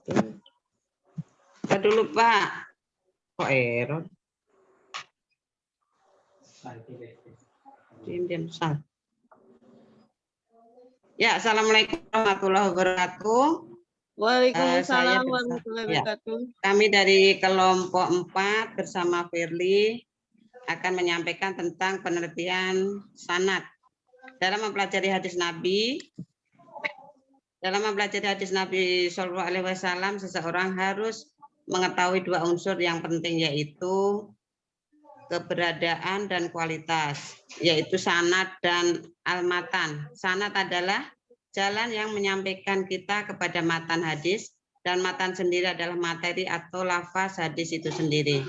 Kita dulu Pak. Kok error? Diam sal. Ya, assalamualaikum warahmatullahi wabarakatuh. Waalaikumsalam warahmatullahi wabarakatuh. Kami dari kelompok 4 bersama Firly akan menyampaikan tentang penelitian sanad. Dalam mempelajari hadis Nabi Shallallahu Alaihi Wasallam, seseorang harus mengetahui dua unsur yang penting, yaitu keberadaan dan kualitas, yaitu sanad dan al-matan. Sanad adalah jalan yang menyampaikan kita kepada matan hadis, dan matan sendiri adalah materi atau lafaz hadis itu sendiri.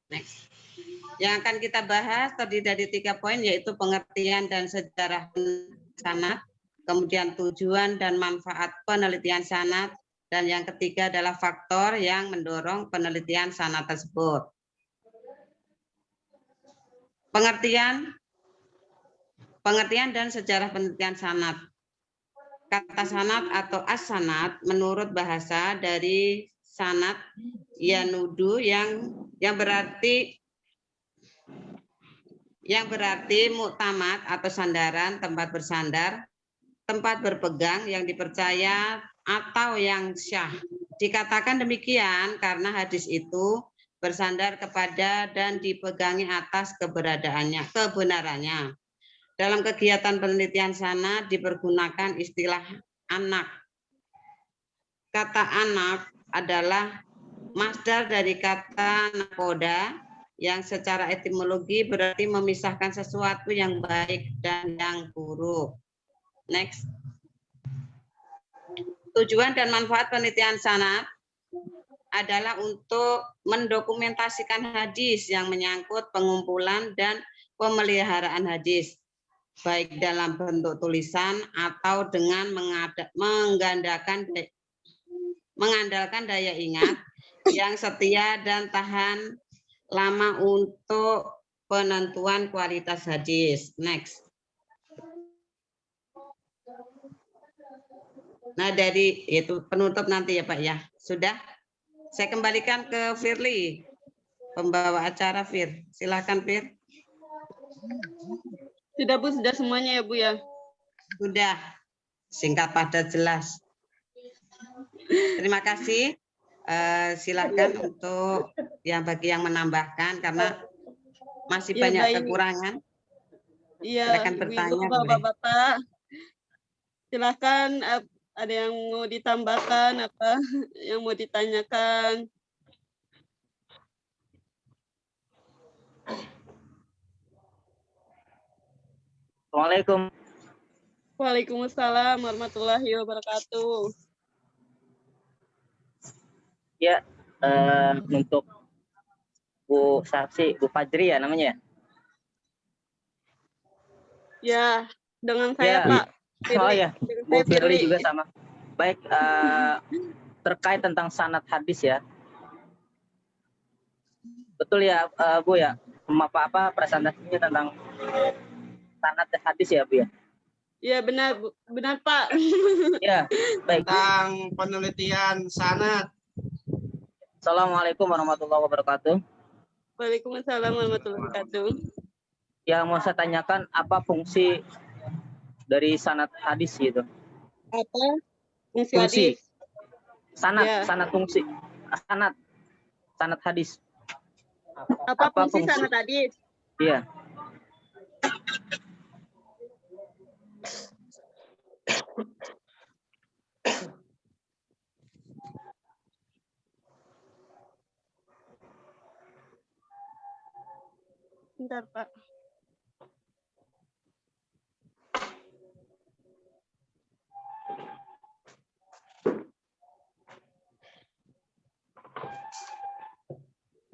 Next. Yang akan kita bahas terdiri dari 3 poin, yaitu pengertian dan sejarah sanad, kemudian tujuan dan manfaat penelitian sanad, dan yang ketiga adalah faktor yang mendorong penelitian sanad tersebut. Pengertian dan sejarah penelitian sanad. Kata sanad atau as-sanad menurut bahasa dari sanad yanudu yang berarti muktamad atau sandaran, tempat bersandar, tempat berpegang yang dipercaya atau yang syah. Dikatakan demikian karena hadis itu bersandar kepada dan dipegangi atas kebenarannya. Dalam kegiatan penelitian sanad dipergunakan istilah anak. Kata anak adalah masdar dari kata nakoda yang secara etimologi berarti memisahkan sesuatu yang baik dan yang buruk. Next. Tujuan dan manfaat penelitian sanad adalah untuk mendokumentasikan hadis yang menyangkut pengumpulan dan pemeliharaan hadis, baik dalam bentuk tulisan atau dengan mengandalkan daya ingat yang setia dan tahan lama untuk penentuan kualitas hadis. Next. Nah, dari itu penutup nanti ya Pak ya. Sudah? Saya kembalikan ke Firly, pembawa acara Fir. Silakan Fir. Sudah Bu, sudah semuanya ya Bu ya. Sudah. Singkat padat jelas. Terima kasih. Silakan untuk bagi yang menambahkan karena masih Ya, banyak kekurangan. Iya, Silakan bertanya. Ibu, Bapak-bapak. Silakan ada yang mau ditambahkan, apa yang mau ditanyakan. Assalamualaikum. Waalaikumsalam warahmatullahi wabarakatuh. Ya, untuk Bu Saksi, Bu Fajri ya namanya? Ya, dengan saya ya. Pak. Oh ya, Bu Firly juga sama. Baik, terkait tentang sanad hadis ya. Betul ya Bu ya, apa presentasinya tentang sanad hadis ya Bu ya? Iya benar Bu, benar Pak. Ya, baik. Tentang penelitian sanad. Assalamualaikum warahmatullahi wabarakatuh. Waalaikumsalam warahmatullahi wabarakatuh. Yang mau saya tanyakan, apa fungsi dari sanad hadis gitu? Apa fungsi hadis? Sanad, Ya. sanad fungsi. Sanad hadis. Apa fungsi sanad hadis? Iya. Bentar Pak.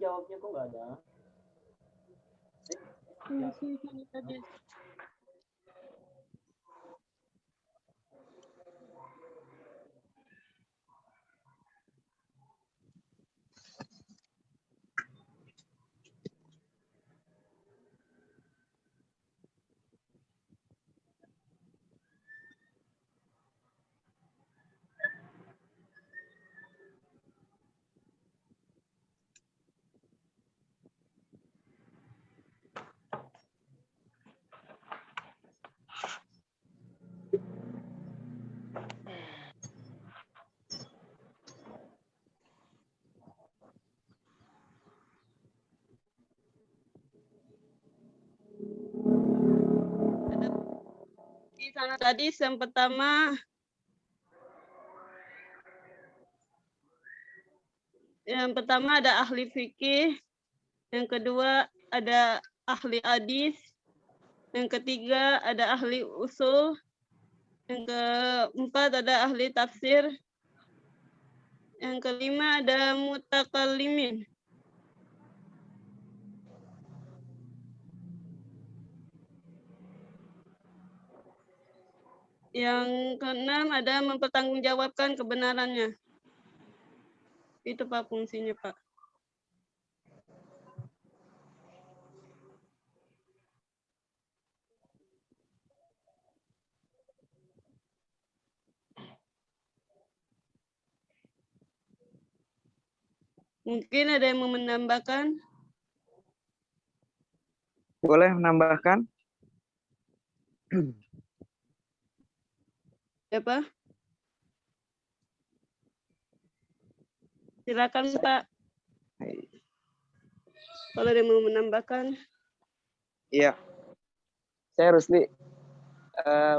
Jawabnya kok nggak ada? Fungsi sanad hadis. Fungsi sanad hadis yang pertama, ada ahli fikih, yang kedua ada ahli hadis, yang ketiga ada ahli usul, yang keempat ada ahli tafsir, yang kelima ada mutakallimin. Yang keenam ada mempertanggungjawabkan kebenarannya. Itu Pak fungsinya Pak. Mungkin ada yang mau menambahkan? Boleh menambahkan? Ya Pak. Silakan Pak. Kalau ada yang mau menambahkan. Iya, saya Rusli.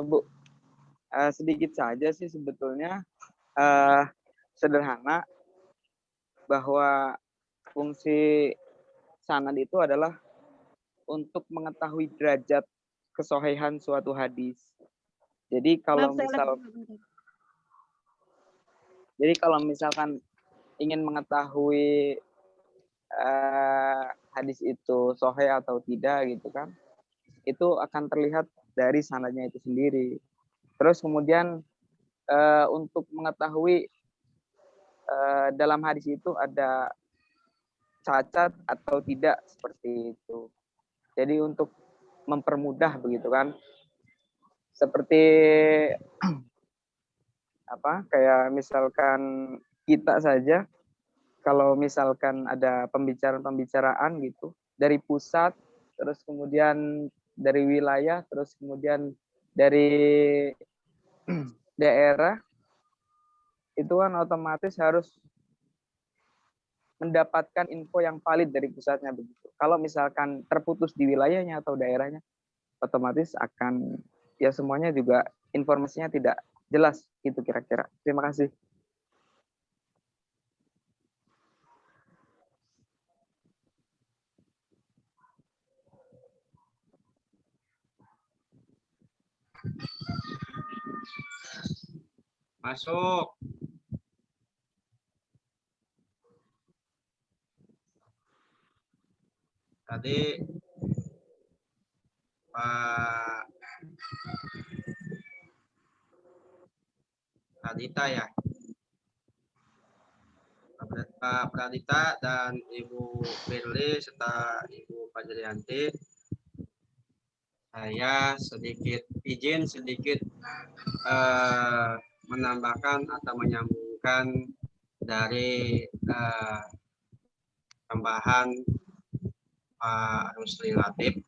Bu, sedikit saja sih sebetulnya sederhana bahwa fungsi sanad itu adalah untuk mengetahui derajat kesohihan suatu hadis. Jadi kalau misalkan ingin mengetahui hadis itu sahih atau tidak gitu kan, itu akan terlihat dari sanadnya itu sendiri. Terus kemudian untuk mengetahui dalam hadis itu ada cacat atau tidak seperti itu. Jadi untuk mempermudah begitu kan, seperti kayak misalkan kita saja kalau misalkan ada pembicaraan gitu dari pusat, terus kemudian dari wilayah, terus kemudian dari daerah, itu kan otomatis harus mendapatkan info yang valid dari pusatnya begitu. Kalau misalkan terputus di wilayahnya atau daerahnya, otomatis akan ya semuanya juga informasinya tidak jelas gitu kira-kira. Terima kasih. Masuk. Tadi Pak Pradita ya. Pak Pradita dan Ibu Firly serta Ibu Fajriyanti. Saya izin sedikit menambahkan atau menyambungkan dari tambahan Pak Rusli Latif,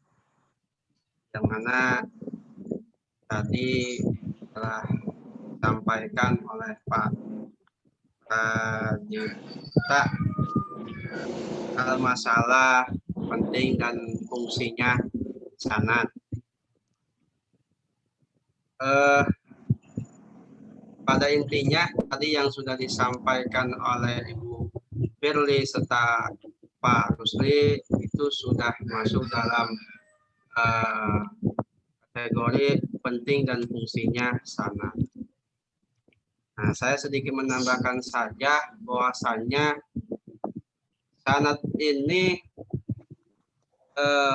yang mana tadi telah disampaikan oleh Pak Pradita masalah penting dan fungsinya sanad. Pada intinya tadi yang sudah disampaikan oleh Ibu Firly serta Pak Rusli itu sudah masuk dalam kategori penting dan fungsinya sanad. Nah, saya sedikit menambahkan saja bahwasannya sanad ini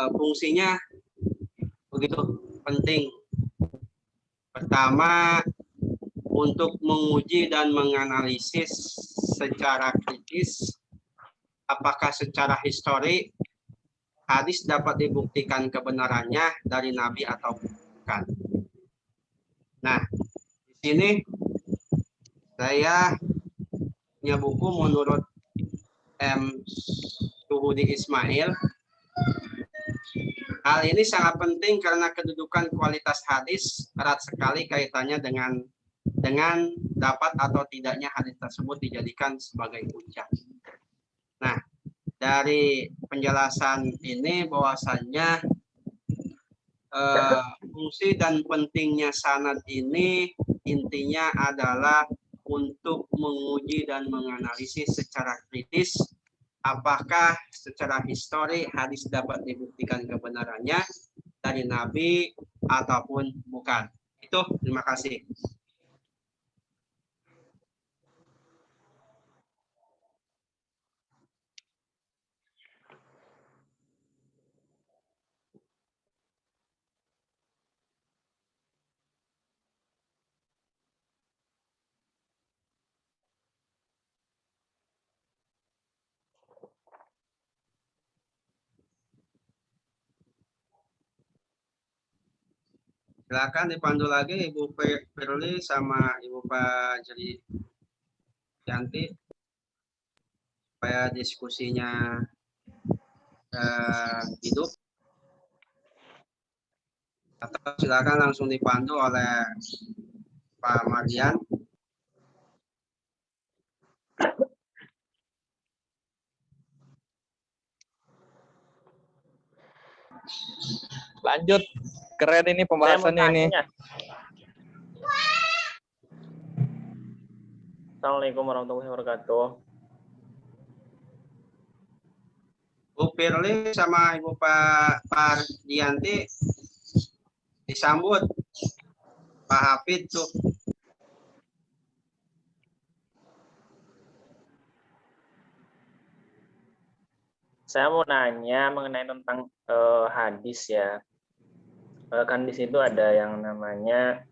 fungsinya begitu penting. Pertama, untuk menguji dan menganalisis secara kritis apakah secara histori hadis dapat dibuktikan kebenarannya dari Nabi atau bukan. Nah, di sini saya punya buku menurut M. Suhudi Ismail. Hal ini sangat penting karena kedudukan kualitas hadis erat sekali kaitannya dengan dapat atau tidaknya hadis tersebut dijadikan sebagai hujjah. Nah, dari penjelasan ini bahwasannya fungsi dan pentingnya sanad ini intinya adalah untuk menguji dan menganalisis secara kritis apakah secara histori hadis dapat dibuktikan kebenarannya dari Nabi ataupun bukan. Itu, terima kasih. Silakan dipandu lagi Ibu Firly sama Ibu Pak Yanti supaya diskusinya hidup. Atau silakan langsung dipandu oleh Pak Mardian. Lanjut, keren ini pembahasannya ini. Assalamualaikum warahmatullahi wabarakatuh. Bu Firly sama Ibu Pak Dianti disambut Pak Hafid tuh. Saya mau nanya mengenai tentang hadis ya. Kan di situ ada yang namanya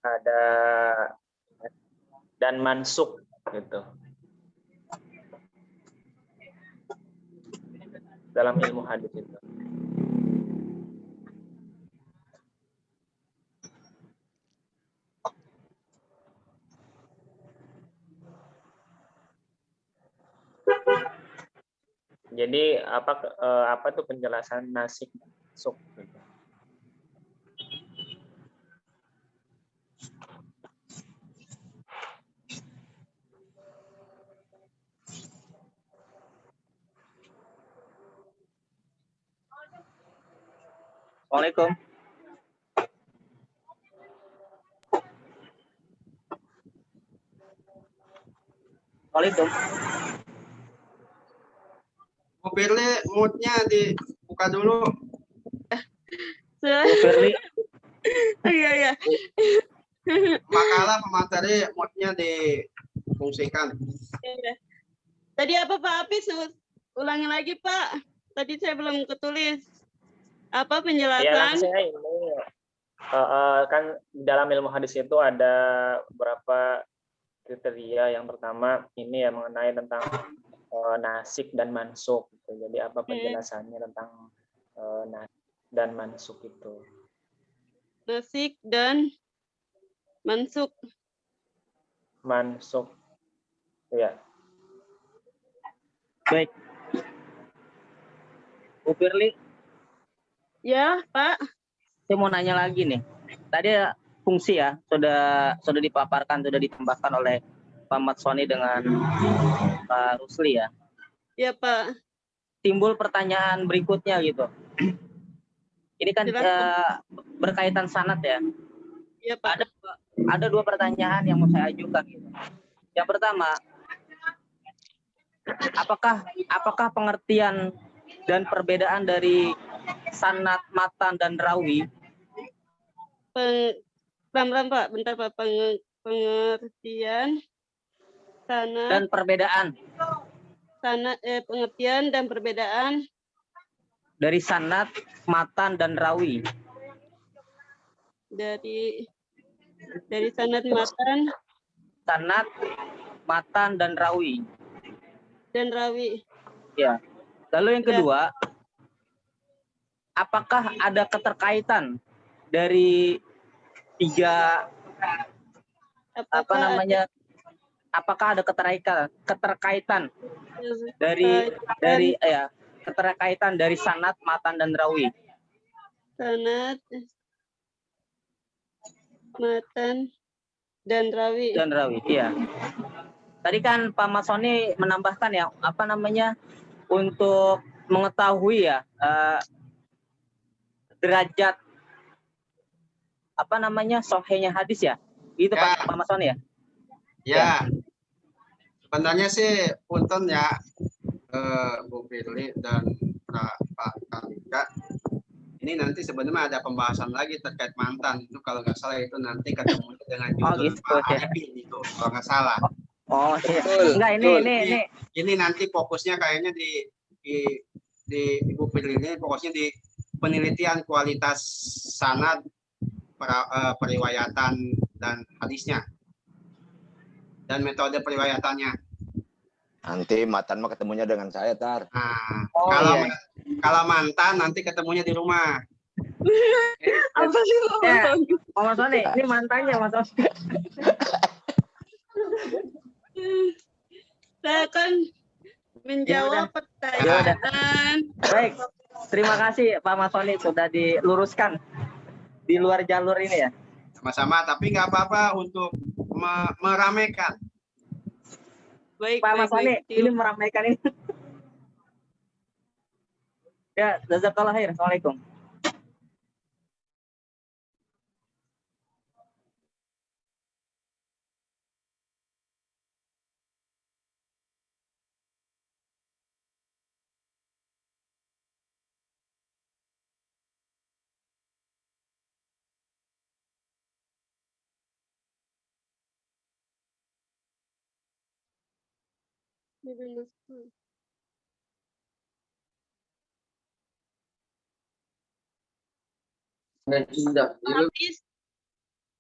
ada dan mansuk gitu. Dalam ilmu hadis itu. Jadi apa tuh penjelasan nasik mansuk gitu. Assalamualaikum. Assalamualaikum. Bu Firly moodnya dibuka dulu. Bu Firly. Iya, iya. Makalah pemateri moodnya difungsikan. Iya. Tadi apa Pak Hafiz? Ulangi lagi Pak. Tadi saya belum ketulis. Apa Ya, penjelasan? saya ini kan dalam ilmu hadis itu ada beberapa kriteria. Yang pertama ini ya mengenai tentang nasik dan mansuk. Jadi apa penjelasannya tentang nasik dan mansuk itu? Nasik dan mansuk. Mansuk, ya. Baik. Bu Firly, Ya Pak. saya mau nanya lagi nih. Tadi fungsi ya sudah dipaparkan, sudah ditambahkan oleh Pak Matsoni dengan Pak Rusli ya. Ya Pak. Timbul pertanyaan berikutnya gitu. Ini kan Silakan. berkaitan sanad ya. Ya Pak. Ada dua pertanyaan yang mau saya ajukan gitu. Yang pertama, apakah pengertian dan perbedaan dari sanad, matan, dan rawi? Ram Pak, bentar Pak. Pengertian sanad Dan perbedaan pengertian dan perbedaan dari sanad, matan, dan rawi. dari sanad matan Sanad, matan, dan rawi. dan rawi. Ya. Lalu yang kedua, apakah ada keterkaitan dari tiga apakah ada keterkaitan dari sanad, matan, dan rawi? Sanad, matan, dan rawi. Dan rawi, iya. Tadi kan Pak Matsoni menambahkan ya, untuk mengetahui ya derajat apa namanya sohenya hadis ya? Itu Ya. Pak Mas Sony ya? Ya, sebenarnya sih punten ya, Bu Firly dan Pak Karika. Ini nanti sebenarnya ada pembahasan lagi terkait mantan. Itu kalau nggak salah itu nanti ketemu dengan judul gitu, Pak ya. Arifin itu kalau nggak salah. Oh iya. Betul, Enggak, betul. ini. Ini nanti fokusnya kayaknya di Ibu Firly ini fokusnya di penelitian kualitas sanad periwayatan dan hadisnya dan metode periwayatannya. Nanti Matan mah ketemunya dengan saya, Tar. Nah, Oh, kalau iya. kalau mantan nanti ketemunya di rumah. Apa sih Pak Ya. Sony? Pak Mas Sony, ini mantannya Mas Sony. Saya akan menjawab pertanyaan. Baik. Terima kasih Pak Mas Sony sudah diluruskan di luar jalur ini ya. Sama-sama, tapi nggak apa-apa untuk meramaikan. Baik, Pak Mas Sony, baik. ini meramaikan ini. Ya, jazakallah khair. Assalamualaikum.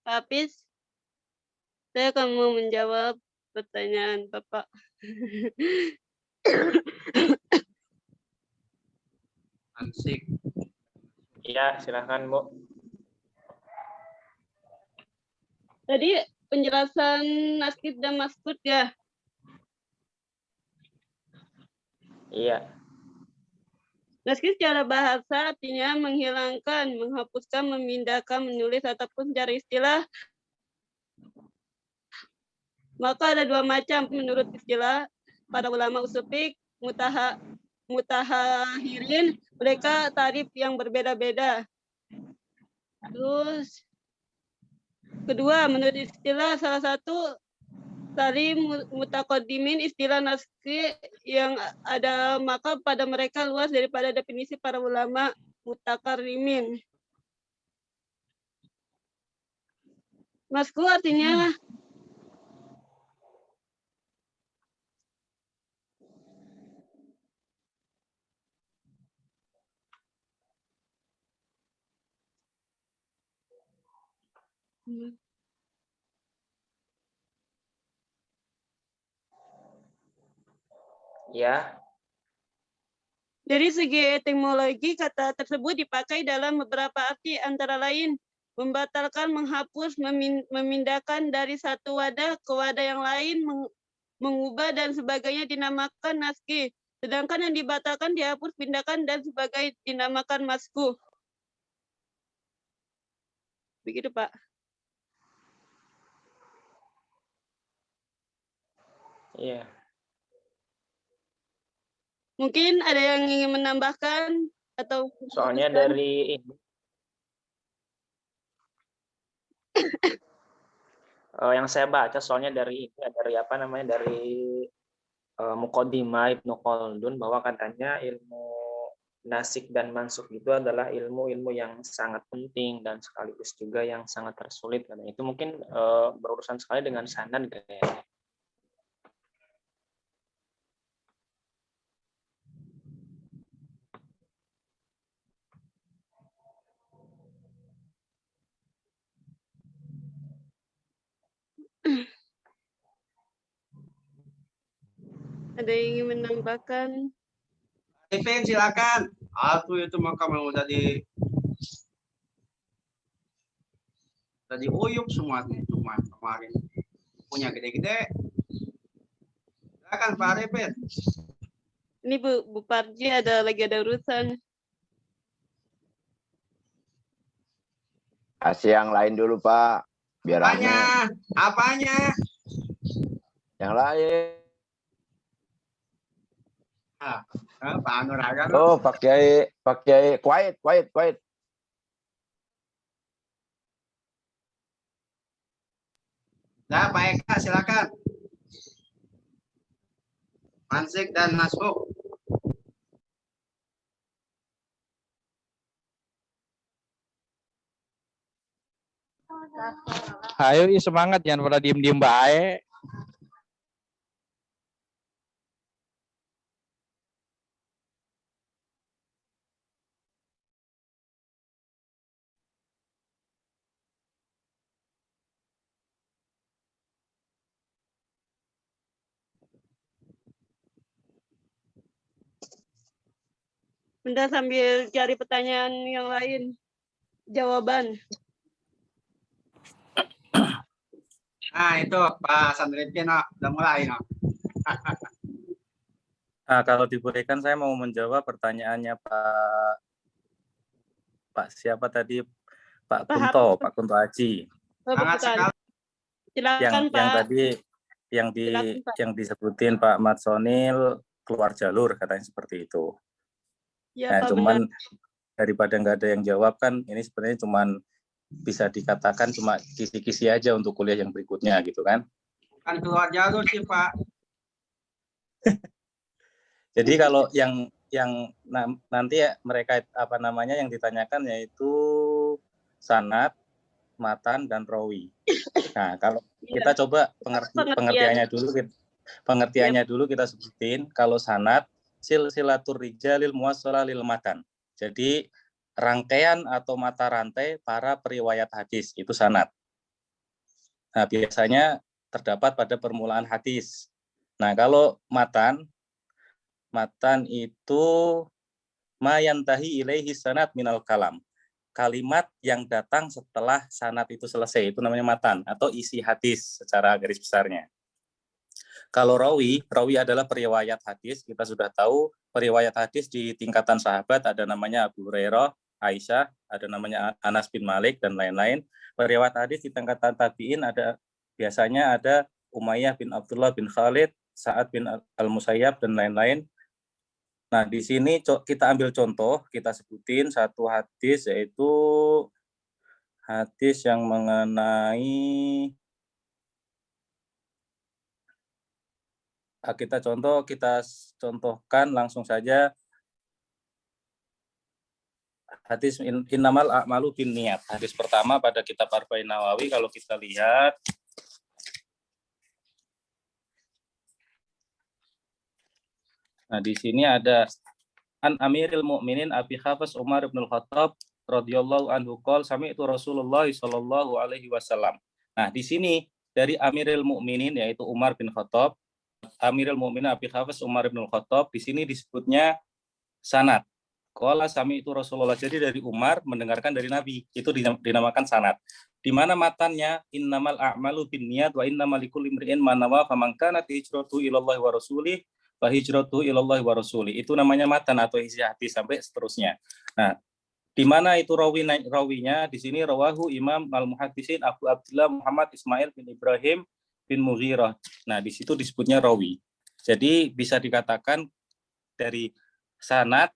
Hafiz, saya akan mau menjawab pertanyaan Bapak. Ansik. Iya, silahkan Bu. Tadi penjelasan naskib dan maskut ya. Iya. Naskib secara bahasa artinya menghilangkan, menghapuskan, memindahkan, menulis ataupun secara istilah. Maka ada dua macam menurut istilah para ulama usul fiqh, mutahahirin, mereka tarif yang berbeda-beda. Terus kedua, menurut istilah salah satu tarif mutaqaddimin, istilah naskih yang ada maka pada mereka luas daripada definisi para ulama mutakarrimin. Nasku artinya Ya. dari segi etimologi kata tersebut dipakai dalam beberapa arti antara lain membatalkan, menghapus, memindahkan dari satu wadah ke wadah yang lain, mengubah dan sebagainya dinamakan naskih. Sedangkan yang dibatalkan, dihapus, pindahkan dan sebagainya dinamakan maskuh. Begitu, Pak. Iya. Mungkin ada yang ingin menambahkan atau Soalnya dari ini. Yang saya baca soalnya dari ini, dari apa namanya, dari Muqaddimah Ibnu Khaldun, bahwa katanya ilmu nasik dan mansukh itu adalah ilmu-ilmu yang sangat penting dan sekaligus juga yang sangat tersulit. Karena itu mungkin berurusan sekali dengan sanad kayaknya. Ada yang ingin menambahkan? Arifin silakan. Aku itu maka mau udah uyuk semua kemarin. Punya gede-gede. Silakan Pak Arifin. Ini Bu Parji lagi ada urusan. Kasih yang lain dulu, Pak. Biar rame. Apanya? Yang lain. Pak Anuraga. Oh, Pak Kiai, quiet. Nah, Pak Eka silakan. Mansik dan Nasbuk. Ayo semangat, jangan pada diem-diem baik. Bunda sambil cari pertanyaan yang lain. Jawaban. Nah, itu Pak Sandripki, no. Udah mulai, no. Nah, kalau dibolehkan saya mau menjawab pertanyaannya Pak siapa tadi? Pak Kunto Aji. Sangat sekali. Silakan, Pak. Yang tadi Silakan, Pak. yang disebutin Pak Mat Sonil keluar jalur katanya seperti itu. Ya, Nah, Pak, cuman benar. daripada nggak ada yang jawab kan ini sebenarnya cuman bisa dikatakan cuma kisi-kisi aja untuk kuliah yang berikutnya gitu kan. Kan keluar jalur sih, Pak. Jadi kalau yang nanti ya mereka yang ditanyakan yaitu sanad, matan, dan rawi. Nah, kalau kita coba pengertiannya dulu kita sebutin. Kalau sanad, silsilatur rijalil muwassalah lil matan. Jadi rangkaian atau mata rantai para periwayat hadis itu sanad. Nah, biasanya terdapat pada permulaan hadis. Nah, kalau matan itu mayantahi ilaihi sanad minal kalam. Kalimat yang datang setelah sanad itu selesai, itu namanya matan atau isi hadis secara garis besarnya. Kalau rawi adalah periwayat hadis. Kita sudah tahu periwayat hadis di tingkatan sahabat ada namanya Abu Hurairah, Aisyah, ada namanya Anas bin Malik dan lain-lain. Periwayat hadis di tingkatan tabi'in biasanya ada Umayyah bin Abdullah bin Khalid, Sa'ad bin Al-Musayyab dan lain-lain. Nah, di sini kita ambil contoh, kita sebutin satu hadis, yaitu hadis yang mengenai kita contohkan langsung saja hadis innamal a'malu binniyat. Hadis pertama pada kitab Arba'in Nawawi kalau kita lihat nah, di sini ada An Amiril Mukminin Abi Hafs Umar bin Khattab radhiyallahu anhu qol sami'tu Rasulullah sallallahu alaihi wasallam. Nah, di sini dari Amiril Mukminin yaitu Umar bin Khattab, Amiril Mukminin Abi Hafs Umar bin Khattab, di sini disebutnya sanad. Qala sami'tu Rasulullah. Jadi dari Umar mendengarkan dari Nabi, itu dinamakan sanad. Di mana matannya innamal a'malu binniyat wa innamal likulli imri'in ma nawa faman kanat hijratuhu ilallahi wa rasulih wa hijratuhu ilallahi wa rasulih. Itu namanya matan atau isi hadis sampai seterusnya. Nah, di mana itu rawinya? Di sini rawahu Imam Al-Muhaddisin Abu Abdullah Muhammad Ismail bin Ibrahim bin Mughirah. Nah, di situ disebutnya rawi. Jadi bisa dikatakan dari sanad,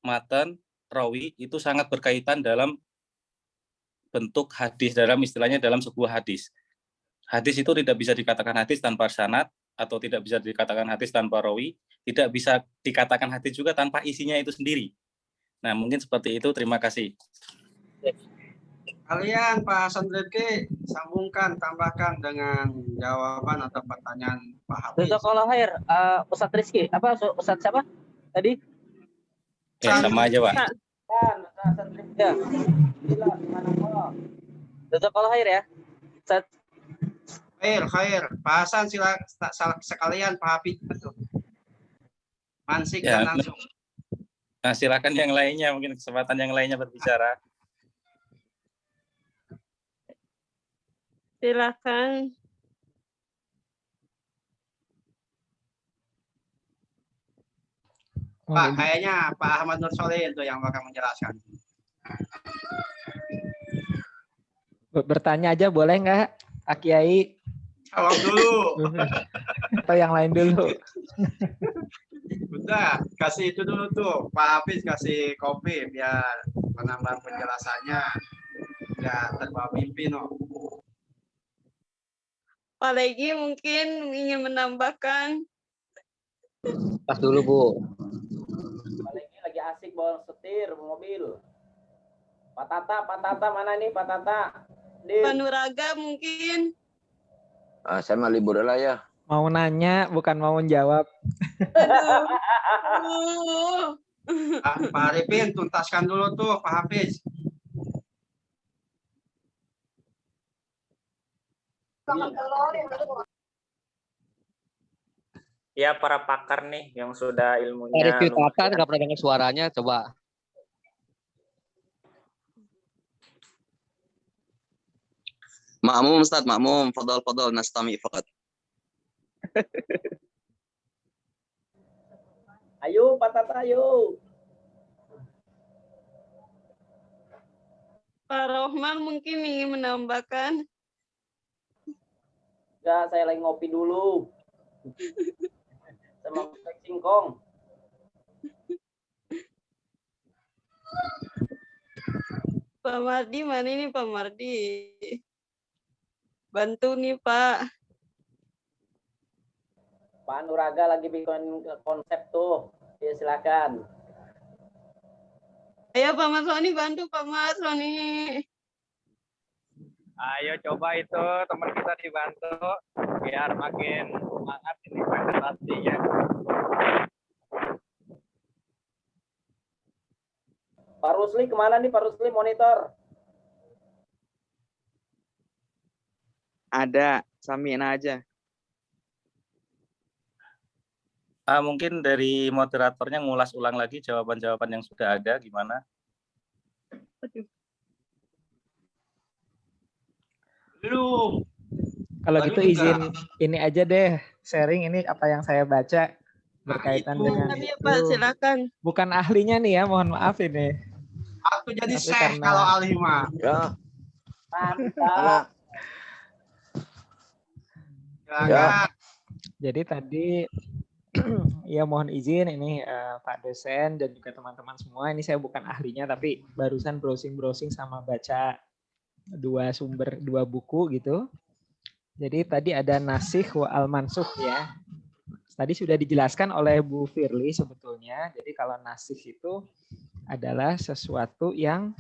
matan, rawi itu sangat berkaitan dalam bentuk hadis, dalam istilahnya dalam sebuah hadis. Hadis itu tidak bisa dikatakan hadis tanpa sanad, atau tidak bisa dikatakan hadis tanpa rawi, tidak bisa dikatakan hadis juga tanpa isinya itu sendiri. Nah, mungkin seperti itu. Terima kasih. Kalian Pak Sandripki sambungkan, tambahkan dengan jawaban atau pertanyaan Pak Hafiz. Jazakallah khair, Ustadz Rizky, Ustadz siapa tadi? Ya, sama aja, Pak. Ya. Jazakallah khair ya. Ustadz. Khair. Pak Hasan sekalian Pak Hafiz itu. Mansik Ya, dan langsung. Nah, silakan yang lainnya, mungkin kesempatan yang lainnya berbicara. Silakan. Pak, kayaknya Pak Ahmad Nur Soleh itu yang bakal menjelaskan. Bertanya aja boleh nggak, Pak Kiai? Jawab dulu. Atau yang lain dulu? Udah, kasih itu dulu tuh. Pak Hafiz kasih kopi biar menambah penjelasannya. Nggak terbawa mimpi, no. Pak Legi mungkin ingin menambahkan. Pas dulu, Bu. Lagi asik bawa setir mobil. Pak Tata mana nih Pak Tata? Pak Nuraga mungkin. Saya mah libur lah ya. Mau nanya, bukan mau menjawab. Pak Arifin, tuntaskan dulu tuh Pak Hafiz. Ya, para pakar nih yang sudah ilmunya. Review Tata lumayan. nggak pernah dengar suaranya, coba. Makmum Ustaz, makmum. Fadal nastami faqat. Ayo Pak Tata, ayo. Pak Rohman mungkin ingin menambahkan. Enggak, saya lagi ngopi dulu. Sama steak singkong. Pak Mardi, mana ini Pak Mardi? Bantu nih Pak. Pak Nuraga lagi bikin konsep tuh. Ya, silakan. Ayo Pak Mas Soni, bantu Pak Mas Soni. Ayo coba itu teman kita dibantu biar makin semangat ini presentasinya. Pak Rusli kemana nih Pak Rusli monitor? Ada, samiin aja. Mungkin dari moderatornya ngulas ulang lagi jawaban-jawaban yang sudah ada gimana? Belum. Kalau Baru gitu juga. izin ini aja deh, sharing ini apa yang saya baca berkaitan itu. dengan Tapi ya itu. Pak, silakan. Bukan ahlinya nih ya, mohon maaf ini. Aku jadi Tapi syekh karena- kalau alimah. Ya. Mantap. Silakan. Jadi tadi ya mohon izin ini Pak dosen dan juga teman-teman semua. Ini saya bukan ahlinya tapi barusan browsing sama baca dua buku gitu. Jadi tadi ada nasikh wa al-mansukh ya. Tadi sudah dijelaskan oleh Bu Firly sebetulnya. Jadi kalau nasikh itu adalah sesuatu yang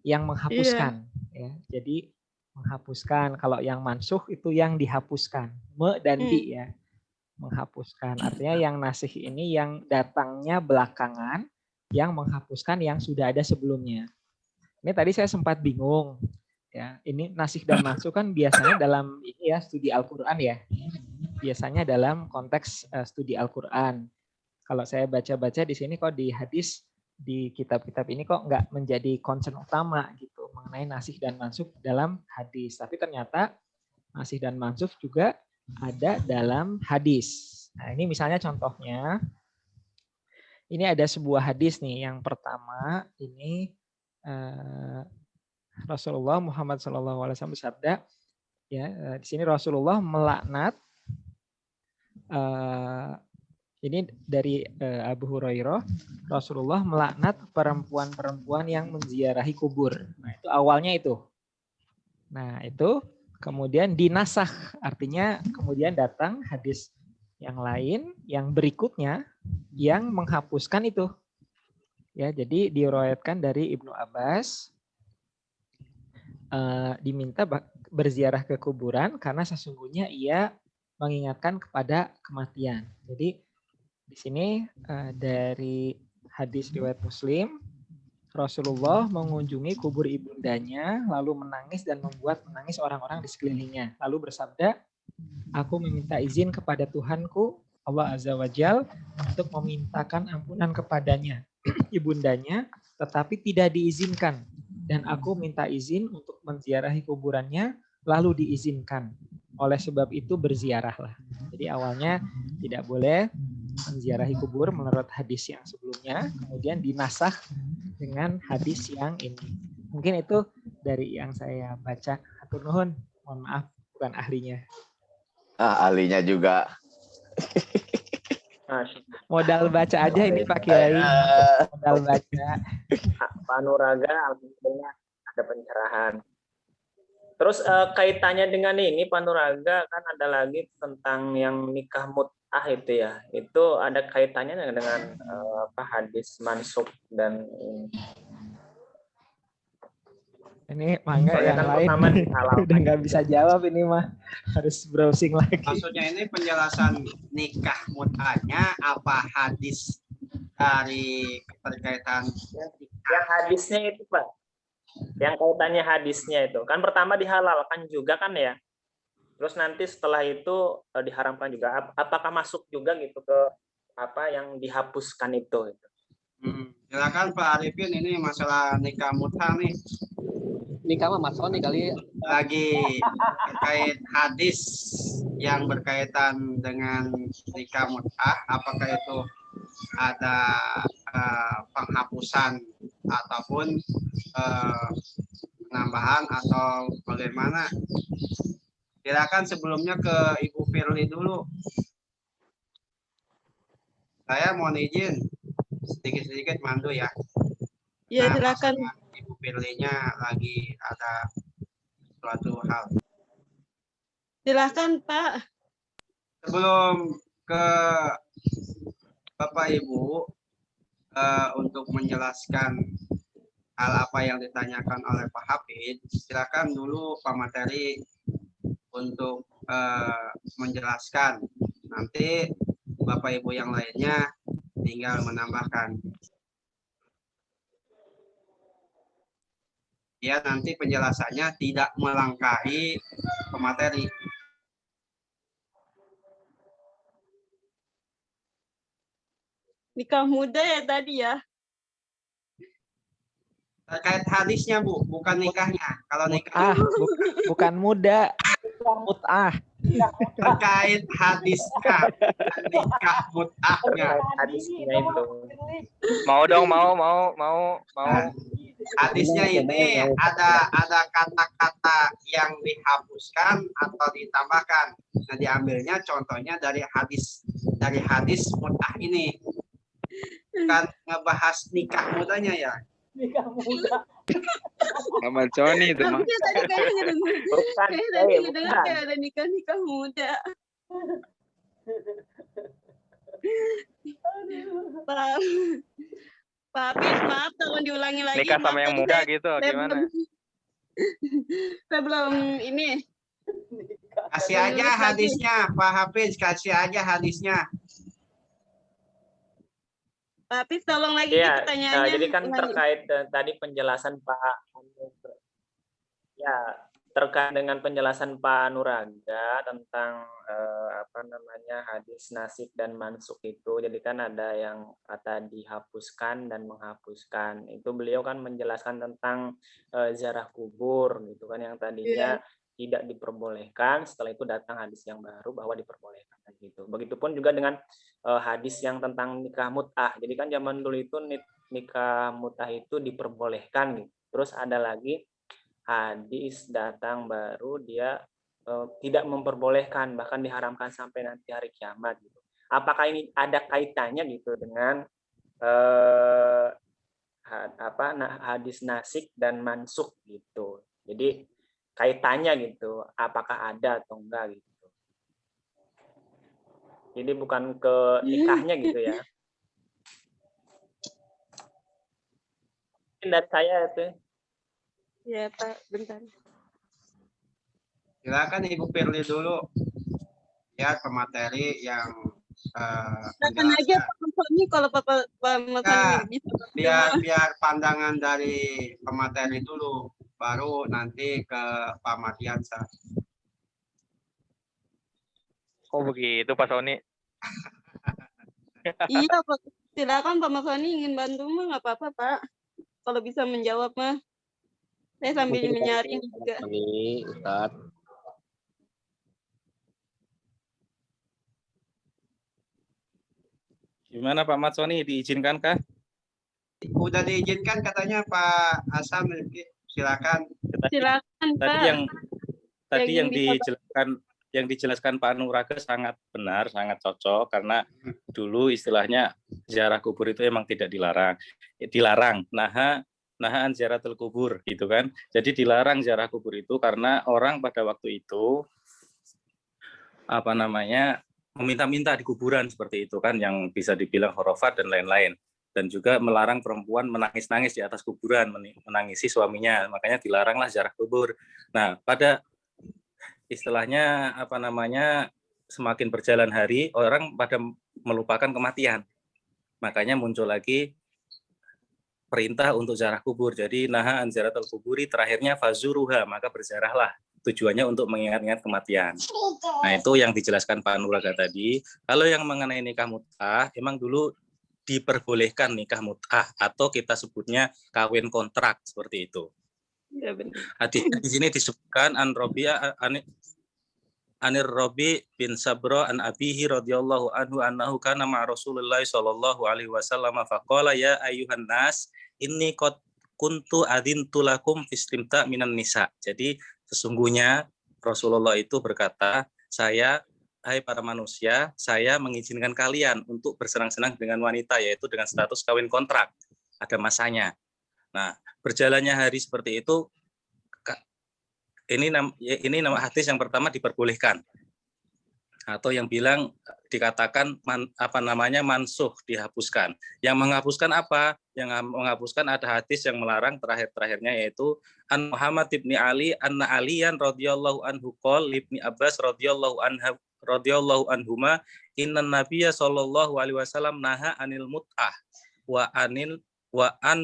yang menghapuskan ya. Jadi menghapuskan. Kalau yang mansukh itu yang dihapuskan. Me dan di ya. Menghapuskan. Artinya yang nasikh ini yang datangnya belakangan yang menghapuskan yang sudah ada sebelumnya. Ini tadi saya sempat bingung ya. Ini nasikh dan mansukh kan biasanya dalam ini ya studi Al-Qur'an ya. Biasanya dalam konteks studi Al-Qur'an. Kalau saya baca-baca di sini kok di hadis di kitab-kitab ini kok nggak menjadi concern utama gitu mengenai nasikh dan mansukh dalam hadis. Tapi ternyata nasikh dan mansukh juga ada dalam hadis. Nah, ini misalnya contohnya ini ada sebuah hadis nih. Yang pertama ini Rasulullah Muhammad SAW bersabda ya, di sini Rasulullah melaknat ini dari Abu Hurairah, Rasulullah melaknat perempuan-perempuan yang menziarahi kubur. Nah, itu awalnya itu. Nah, itu kemudian dinasakh, artinya kemudian datang hadis yang lain yang berikutnya yang menghapuskan itu. Ya, jadi diriwayatkan dari Ibnu Abbas diminta berziarah ke kuburan karena sesungguhnya ia mengingatkan kepada kematian. Jadi di sini dari hadis riwayat Muslim, Rasulullah mengunjungi kubur ibundanya, lalu menangis dan membuat menangis orang-orang di sekelilingnya. Lalu bersabda, aku meminta izin kepada Tuhanku, Allah Azza wa Jal, untuk memintakan ampunan kepadanya, ibundanya, tetapi tidak diizinkan. Dan aku minta izin untuk menziarahi kuburannya, lalu diizinkan. Oleh sebab itu berziarahlah. Jadi awalnya tidak boleh menziarahi kubur menurut hadis yang sebelumnya, kemudian dinasakh dengan hadis yang ini. Mungkin itu dari yang saya baca. Hatur nuhun, mohon maaf bukan ahlinya. Ahlinya juga. Modal baca aja ini Pak Kiai. Modal baca. Pak Nuraga alhamdulillah ada pencerahan. Terus kaitannya dengan ini Pak Nuraga, kan ada lagi tentang yang nikah mut'ah itu ya. Itu ada kaitannya dengan hadis mansuk dan Ini mangga soalnya yang kan lain pertama nih. dihalalkan. Udah nggak bisa jawab ini mah. Harus browsing lagi. Maksudnya ini penjelasan nikah mut'ahnya apa hadis dari keterkaitan Yang hadisnya itu Pak. Yang kaitannya hadisnya itu. Kan pertama dihalalkan juga kan ya. Terus nanti setelah itu diharamkan juga. Apakah masuk juga gitu ke apa yang dihapuskan itu? Silakan Pak Arifin, ini masalah nikah mut'ah nih. Nikah mah Mas Sony kali ya. Lagi terkait hadis yang berkaitan dengan nikah mut'ah, apakah itu ada penghapusan ataupun penambahan atau bagaimana? Silakan sebelumnya ke Ibu Firly dulu. Saya mohon izin sedikit-sedikit mandu ya. Ya, Nah, silakan. Ibu Firly-nya lagi ada suatu hal. Silakan Pak. Sebelum ke Bapak Ibu untuk menjelaskan hal apa yang ditanyakan oleh Pak Hafid, silakan dulu Pak Materi untuk menjelaskan. Nanti Bapak Ibu yang lainnya tinggal menambahkan. Ya, nanti penjelasannya tidak melangkahi pemateri. Nikah muda ya tadi ya. Terkait hadisnya Bu, bukan nikahnya. Kalau nikah bukan muda, mut'ah. Terkait hadisnya, nikah mut'ahnya. Hadisnya itu. Mau dong, mau. Hadisnya ini ada kata-kata yang dihapuskan atau ditambahkan. Nah, diambilnya contohnya dari hadis mut'ah ini. Kan ngebahas nikah mudanya ya. Nikah muda. Sama Joni itu mah. Tapi tadi kayaknya ngedengar. Kayaknya tadi ngedengar kayak ada nikah muda. Pak Hafiz, maaf tolong diulangi lagi. Nikah sama yang muda gitu, gimana? Saya belum ini. Kasih aja hadisnya, Pak Hafiz, kasih aja hadisnya. Pak Hafiz, tolong lagi Iya, pertanyaannya. jadi kan terkait tadi penjelasan Pak ya terkait dengan penjelasan Pak Nuraga tentang hadis nasik dan mansuk itu. Jadi kan ada yang kata dihapuskan dan menghapuskan. Itu beliau kan menjelaskan tentang ziarah kubur gitu kan yang tadinya tidak diperbolehkan, setelah itu datang hadis yang baru bahwa diperbolehkan gitu. Begitupun juga dengan hadis yang tentang nikah mut'ah. Jadi kan zaman dulu itu nikah mut'ah itu diperbolehkan gitu. Terus ada lagi hadis datang baru dia tidak memperbolehkan, bahkan diharamkan sampai nanti hari kiamat gitu. Apakah ini ada kaitannya gitu dengan hadis nasik dan mansuk gitu. Jadi kaitannya gitu, apakah ada atau enggak gitu. Jadi bukan ke nikahnya gitu ya. Mungkin dari saya itu. Ya Pak, bentar. Silakan Ibu Firly dulu. Ya, pemateri yang Silakan aja Pak Masoni kalau Pak Masoni bisa. Biar pandangan dari pemateri dulu, baru nanti ke Pak Mardiansa. Oh begitu Pak Sony. Iya Pak, silakan Pak Masoni ingin bantu mah nggak apa-apa Pak. Kalau bisa menjawab mah. Saya sambil menyaring juga. Ini Ustadz. Gimana Pak Matsoni, diizinkankah? Udah diizinkan katanya Pak Asam, silakan. Silakan Pak. Tadi yang dijelaskan Pak Nuraga sangat benar, sangat cocok karena dulu istilahnya ziarah kubur itu emang tidak dilarang. nahaan ziaratul kubur gitu kan. Jadi dilarang ziarah kubur itu karena orang pada waktu itu meminta-minta di kuburan seperti itu kan, yang bisa dibilang khurafat dan lain-lain. Dan juga melarang perempuan menangis-nangis di atas kuburan, menangisi suaminya. Makanya dilaranglah ziarah kubur. Nah, pada istilahnya semakin berjalan hari, orang pada melupakan kematian. Makanya muncul lagi perintah untuk ziarah kubur. Jadi naha an ziaratul kuburi, terakhirnya fazuruha, maka berziarahlah. Tujuannya untuk mengingat-ingat kematian. Nah, itu yang dijelaskan Pak Nuraga tadi. Kalau yang mengenai nikah mut'ah, emang dulu diperbolehkan nikah mut'ah atau kita sebutnya kawin kontrak seperti itu. Ya, benar. Hadisnya di sini disebutkan Anir Robi bin Sabro an abihi radhiyallahu anhu annahu kana ma Rasulullah sallallahu alaihi wasallam faqala ya ayyuhan nas inni qad kuntu adintu lakum fistimta minan nisa. Jadi sesungguhnya Rasulullah itu berkata, hai para manusia, saya mengizinkan kalian untuk bersenang-senang dengan wanita, yaitu dengan status kawin kontrak. Ada masanya. Nah, berjalannya hari seperti itu, ini nama hadis yang pertama diperbolehkan, atau yang bilang dikatakan mansuh, dihapuskan. Yang menghapuskan apa? Yang menghapuskan ada hadis yang melarang terakhir-terakhirnya, yaitu an Muhammad ibni Ali anna Aliyan radhiyallahu anhu qol ibni Abbas radhiyallahu anhuma innan nabiyya sallallahu alaihi wasallam naha anil mut'ah wa an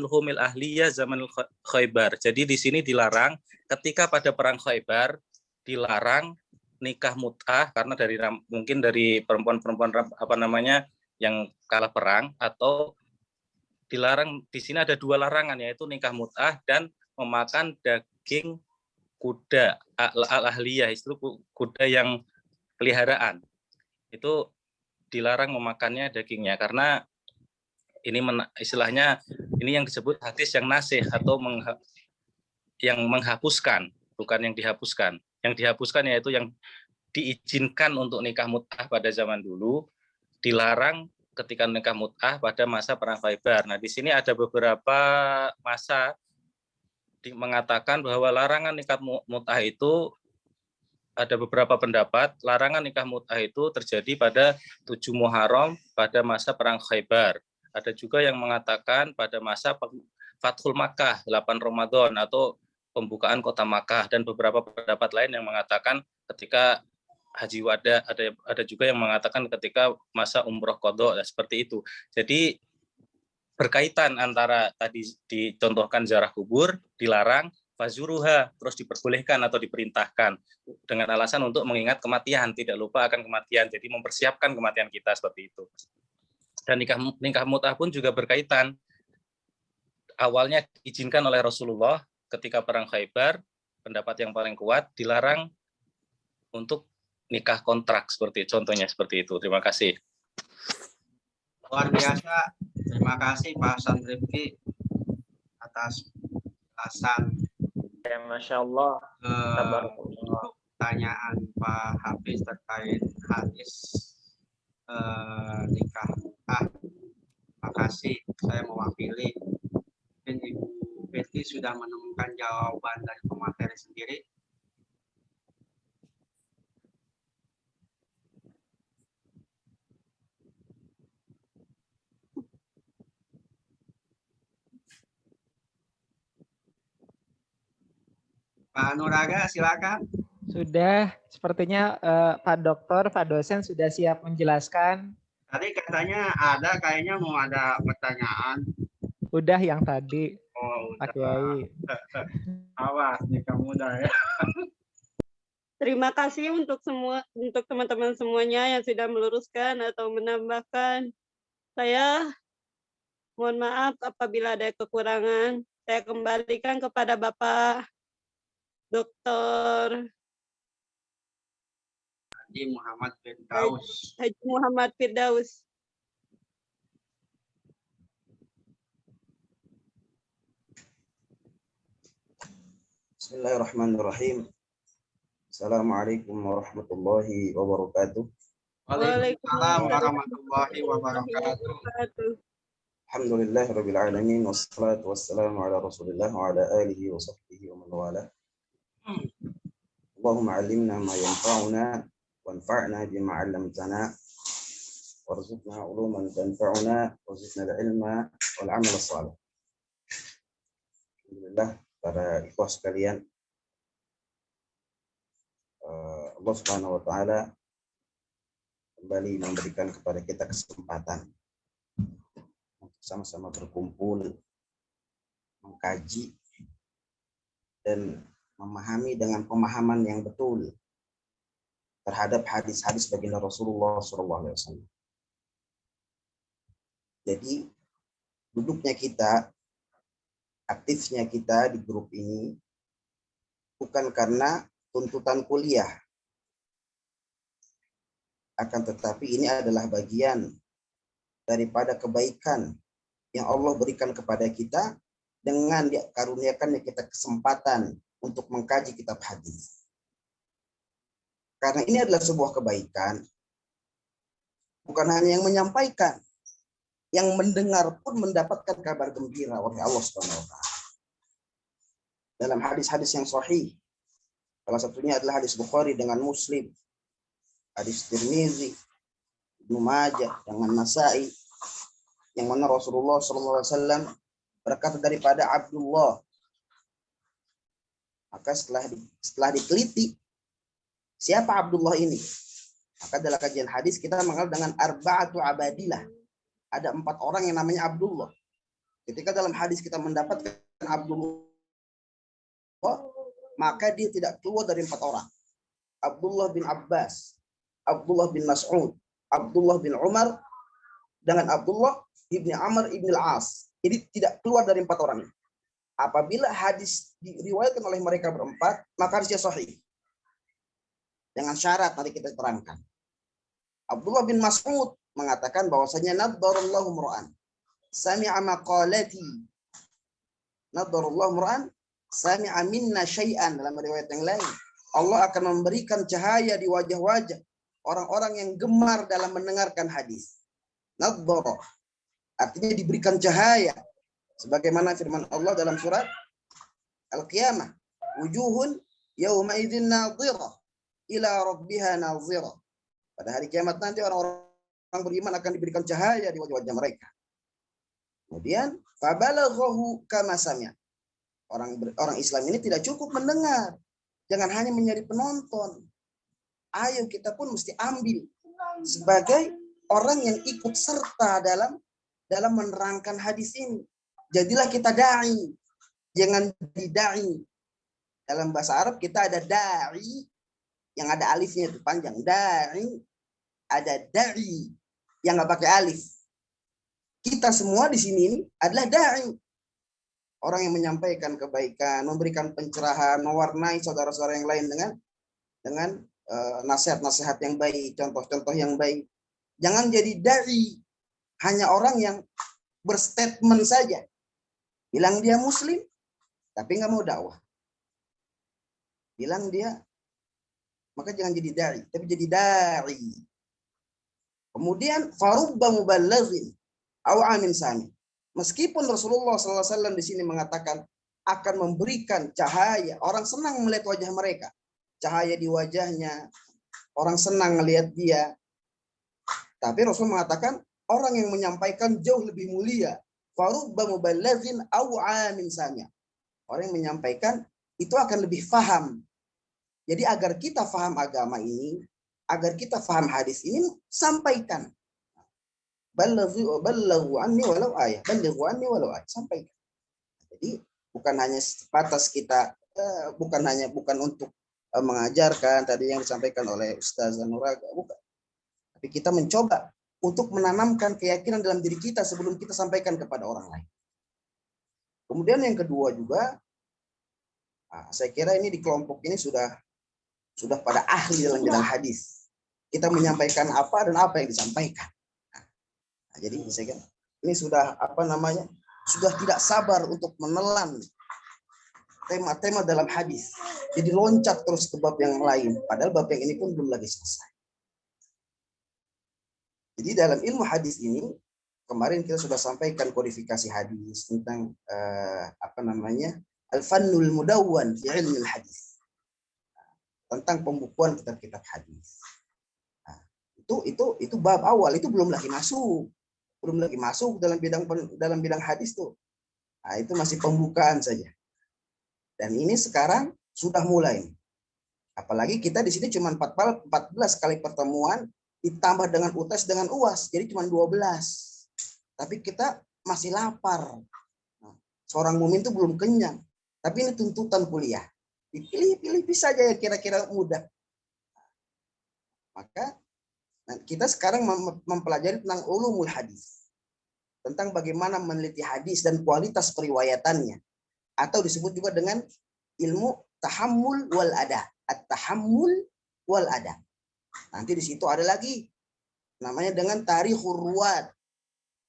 luhumil ahliyah zaman Khaybar. Jadi di sini dilarang ketika pada perang Khaybar, dilarang nikah mut'ah karena mungkin dari perempuan-perempuan yang kalah perang, atau dilarang di sini ada dua larangan, yaitu nikah mut'ah dan memakan daging kuda al-ahliyah, itu kuda yang peliharaan. Itu dilarang memakannya dagingnya karena ini istilahnya ini yang disebut hadis yang nasih atau yang menghapuskan, bukan yang dihapuskan. Yang dihapuskan yaitu yang diizinkan untuk nikah mut'ah pada zaman dulu, dilarang ketika nikah mut'ah pada masa perang Khaybar. Nah, di sini ada beberapa masa mengatakan bahwa larangan nikah mut'ah itu ada beberapa pendapat. Larangan nikah mut'ah itu terjadi pada 7 Muharram pada masa perang Khaybar. Ada juga yang mengatakan pada masa Fathul Makkah 8 Ramadan atau pembukaan kota Makkah, dan beberapa pendapat lain yang mengatakan ketika Haji Wada, ada juga yang mengatakan ketika masa umroh qadha, seperti itu. Jadi berkaitan antara tadi dicontohkan ziarah kubur dilarang, fazuruha terus diperbolehkan atau diperintahkan dengan alasan untuk mengingat kematian, tidak lupa akan kematian. Jadi mempersiapkan kematian kita seperti itu. Dan nikah mut'ah pun juga berkaitan. Awalnya diizinkan oleh Rasulullah ketika perang Khaybar, pendapat yang paling kuat dilarang untuk nikah kontrak, contohnya seperti itu. Terima kasih. Luar biasa. Terima kasih Pak Hasan Rifki atas penjelasan. Ya, Masya Allah. Pertanyaan Pak Hafiz terkait hadis nikah mut'ah. Terima kasih. Saya mewakili. Dan Ibu Betty sudah menemukan jawaban dari pemateri sendiri. Pak Nuraga, silakan. Sudah, sepertinya Pak Doktor, Pak Dosen sudah siap menjelaskan. Tadi katanya kayaknya mau ada pertanyaan. Udah yang tadi, Pak Kiai. Awas nih kamu dah ya. Terima kasih untuk teman-teman semuanya yang sudah meluruskan atau menambahkan. Saya mohon maaf apabila ada kekurangan. Saya kembalikan kepada Bapak Dr. Haji Muhammad Firdaus. Haji Muhammad Firdaus. Bismillahirrahmanirrahim. Assalamualaikum warahmatullahi wabarakatuh. Waalaikumsalam warahmatullahi wabarakatuh. Alhamdulillahirabbil alamin wassalatu wassalamu ala Rasulillah wa ala alihi wa sahbihi wa man wala. Allahumma 'allimna ma yanfa'una wanfa'na bima 'allamtana warzuqna 'uluman tanfa'una warzuqna al-'ilma wal 'amal shalih. Alhamdulillah para ikhwah sekalian, Allah Subhanahu wa taala kembali memberikan kepada kita kesempatan untuk sama-sama berkumpul, mengkaji dan memahami dengan pemahaman yang betul terhadap hadis-hadis baginda Rasulullah SAW. Jadi duduknya kita, aktifnya kita di grup ini bukan karena tuntutan kuliah, akan tetapi ini adalah bagian daripada kebaikan yang Allah berikan kepada kita dengan dikaruniakannya kita kesempatan untuk mengkaji kitab hadis. Karena ini adalah sebuah kebaikan, bukan hanya yang menyampaikan, yang mendengar pun mendapatkan kabar gembira oleh Allah Subhanahu wa taala. Dalam hadis-hadis yang sahih, salah satunya adalah hadis Bukhari dengan Muslim, hadis Tirmizi, Ibnu Majah dengan Nasa'i, yang mana Rasulullah SAW berkata daripada Abdullah. Maka setelah diteliti siapa Abdullah ini, maka dalam kajian hadis kita mengenal dengan arba'atu abadilah. Ada 4 orang yang namanya Abdullah. Ketika dalam hadis kita mendapatkan Abdullah, maka dia tidak keluar dari 4 orang. Abdullah bin Abbas, Abdullah bin Mas'ud, Abdullah bin Umar, dengan Abdullah ibni Amr ibn al-As. Jadi tidak keluar dari 4 orang. Apabila hadis diriwayatkan oleh mereka berempat, maka hadisnya sahih. Dengan syarat nanti kita terangkan. Abdullah bin Mas'ud mengatakan bahwasanya naddarallahu mur'an sami'a maqalati. Naddarallahu mur'an sami'a minna syai'an. Dalam riwayat yang lain, Allah akan memberikan cahaya di wajah-wajah orang-orang yang gemar dalam mendengarkan hadis. Nadhara artinya diberikan cahaya, sebagaimana firman Allah dalam surat Al-Qiyamah, wujuhun yawma idzin nadhirah ila rabbiha nadhirah. Pada hari kiamat nanti orang-orang beriman akan diberikan cahaya di wajah-wajah mereka. Kemudian fabalaghahu kama sami'a. Orang Islam ini tidak cukup mendengar, jangan hanya menjadi penonton. Ayo kita pun mesti ambil sebagai orang yang ikut serta dalam menerangkan hadis ini. Jadilah kita da'i, jangan dida'i. Dalam bahasa Arab kita ada da'i yang ada alifnya itu panjang, da'i, ada da'i yang nggak pakai alif. Kita semua di sini ini adalah da'i, orang yang menyampaikan kebaikan, memberikan pencerahan, mewarnai saudara-saudara yang lain dengan nasihat-nasihat yang baik, contoh-contoh yang baik. Jangan jadi da'i, hanya orang yang berstatement saja. Bilang dia muslim, tapi nggak mau dakwah. Bilang dia, maka jangan jadi da'i, tapi jadi da'i. Kemudian, farubba muballaghin aw amin sami. Meskipun Rasulullah SAW di sini mengatakan akan memberikan cahaya, orang senang melihat wajah mereka. Cahaya di wajahnya, orang senang melihat dia. Tapi Rasul mengatakan orang yang menyampaikan jauh lebih mulia. Farubba muballaghin aw amin sami. Orang yang menyampaikan itu akan lebih faham. Jadi agar kita faham agama ini, agar kita faham hadis ini, sampaikan. Balaghu anni walau ayah. Balaghu anni walau ayah. Sampaikan. Jadi bukan hanya sebatas kita, bukan untuk mengajarkan tadi yang disampaikan oleh Ustaz Nuraga, bukan. Tapi kita mencoba untuk menanamkan keyakinan dalam diri kita sebelum kita sampaikan kepada orang lain. Kemudian yang kedua juga, saya kira ini di kelompok ini sudah pada ahli dalam bidang hadis. Kita menyampaikan apa dan apa yang disampaikan. Jadi saya kira ini sudah sudah tidak sabar untuk menelan tema-tema dalam hadis. Jadi loncat terus ke bab yang lain, padahal bab yang ini pun belum lagi selesai. Jadi dalam ilmu hadis ini kemarin kita sudah sampaikan kodifikasi hadis tentang al-fannul mudawwan fi ilmi al-hadis, tentang pembukuan kitab-kitab hadis. Nah, itu bab awal, itu belum lagi masuk dalam bidang hadis tuh. Nah, itu masih pembukaan saja. Dan ini sekarang sudah mulai. Apalagi kita di sini cuma 14 kali pertemuan ditambah dengan UTS dengan UAS, jadi cuma 12. Tapi kita masih lapar. Nah, seorang mukmin itu belum kenyang. Tapi ini tuntutan kuliah. Dipilih-pilih saja yang kira-kira mudah. Maka kita sekarang mempelajari tentang ulumul hadis. Tentang bagaimana meneliti hadis dan kualitas periwayatannya. Atau disebut juga dengan ilmu tahammul wal ada. At-tahammul wal ada. Nanti di situ ada lagi namanya dengan tarikhur ruwat.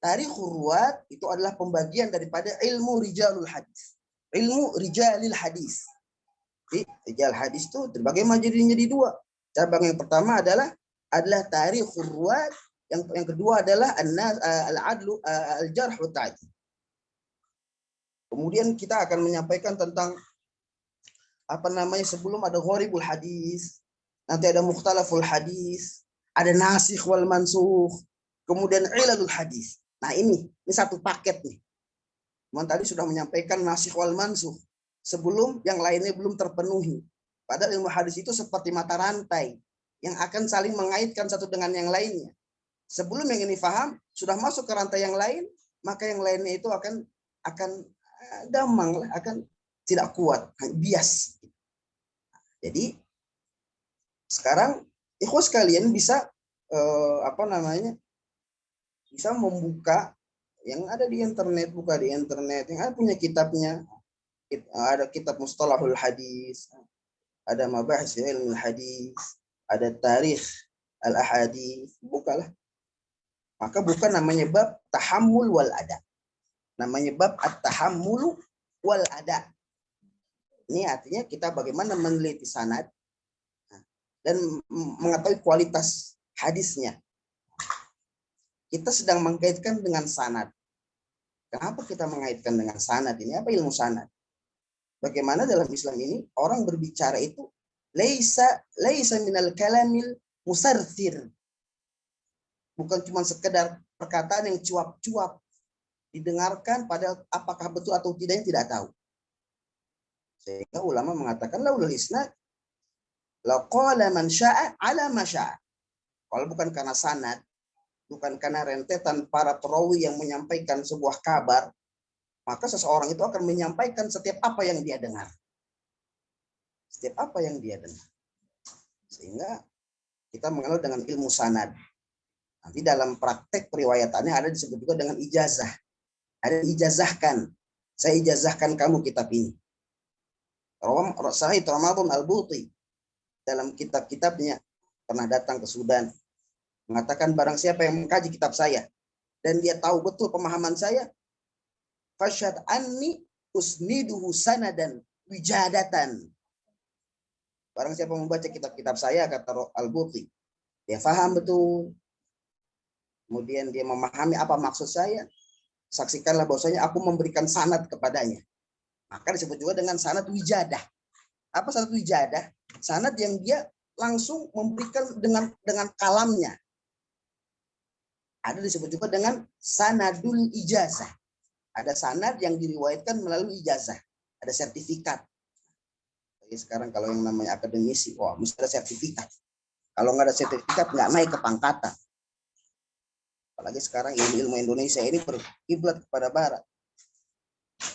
Tarikhur ruwat itu adalah pembagian daripada ilmu rijalul hadis. Ilmu rijalil hadis. Jadi, rijal hadis itu terbagi menjadi dua. Cabang yang pertama adalah tarikhur ruwat, yang kedua adalah al-adlu al-jarh wa ta'dil. Kemudian kita akan menyampaikan tentang sebelum ada gharibul hadis, nanti ada mukhtalaful hadis, ada nasikh wal mansukh, kemudian ilalul hadis. Nah, ini satu paket nih. Teman tadi sudah menyampaikan nasikh wal mansukh sebelum yang lainnya belum terpenuhi. Padahal ilmu hadis itu seperti mata rantai yang akan saling mengaitkan satu dengan yang lainnya. Sebelum yang ini paham, sudah masuk ke rantai yang lain, maka yang lainnya itu akan gamang, akan tidak kuat, bias. Jadi sekarang ikhwas kalian bisa bisa membuka yang ada di internet, buka di internet, yang ada punya kitabnya. Ada kitab Mustalahul Hadis, ada Mabahis Ilmu Hadis, ada Tarikh Al-Ahadis, bukalah. Maka bukan namanya bab tahammul wal ada. Namanya bab at-tahammulu wal ada. Ini artinya kita bagaimana meneliti sanad dan mengetahui kualitas hadisnya. Kita sedang mengkaitkan dengan sanad. Kenapa kita mengaitkan dengan sanad ini? Apa ilmu sanad? Bagaimana dalam Islam ini orang berbicara itu laisa minal kalamil musarthir. Bukan cuma sekedar perkataan yang cuap-cuap didengarkan, padahal apakah betul atau tidaknya tidak tahu. Sehingga ulama mengatakan laulul isnad laqala man syaa ala ma syaa. Kalau bukan karena sanad, bukan karena rentetan para perawi yang menyampaikan sebuah kabar, maka seseorang itu akan menyampaikan setiap apa yang dia dengar. Setiap apa yang dia dengar. Sehingga kita mengenal dengan ilmu sanad. Nanti dalam praktek periwayatannya ada disebut juga dengan ijazah. Ada ijazahkan. Saya ijazahkan kamu kitab ini. Sahih Ramadan Al-Buti dalam kitab-kitabnya pernah datang ke Sudan, mengatakan barang siapa yang mengkaji kitab saya dan dia tahu betul pemahaman saya, fasyad anni usniduhu sanadan wijadatan. Barang siapa membaca kitab-kitab saya, kata Al-Buti, dia paham betul, kemudian dia memahami apa maksud saya, saksikanlah bahwasanya aku memberikan sanad kepadanya. Maka disebut juga dengan sanad wijadah. Apa sanad wijadah? Sanad yang dia langsung memberikan dengan kalamnya. Ada disebut juga dengan sanadul ijazah. Ada sanad yang diriwayatkan melalui ijazah. Ada sertifikat. Jadi sekarang kalau yang namanya akademisi, wah mesti ada sertifikat. Kalau nggak ada sertifikat, nggak naik ke pangkatan. Apalagi sekarang ilmu Indonesia ini berkiblat kepada Barat.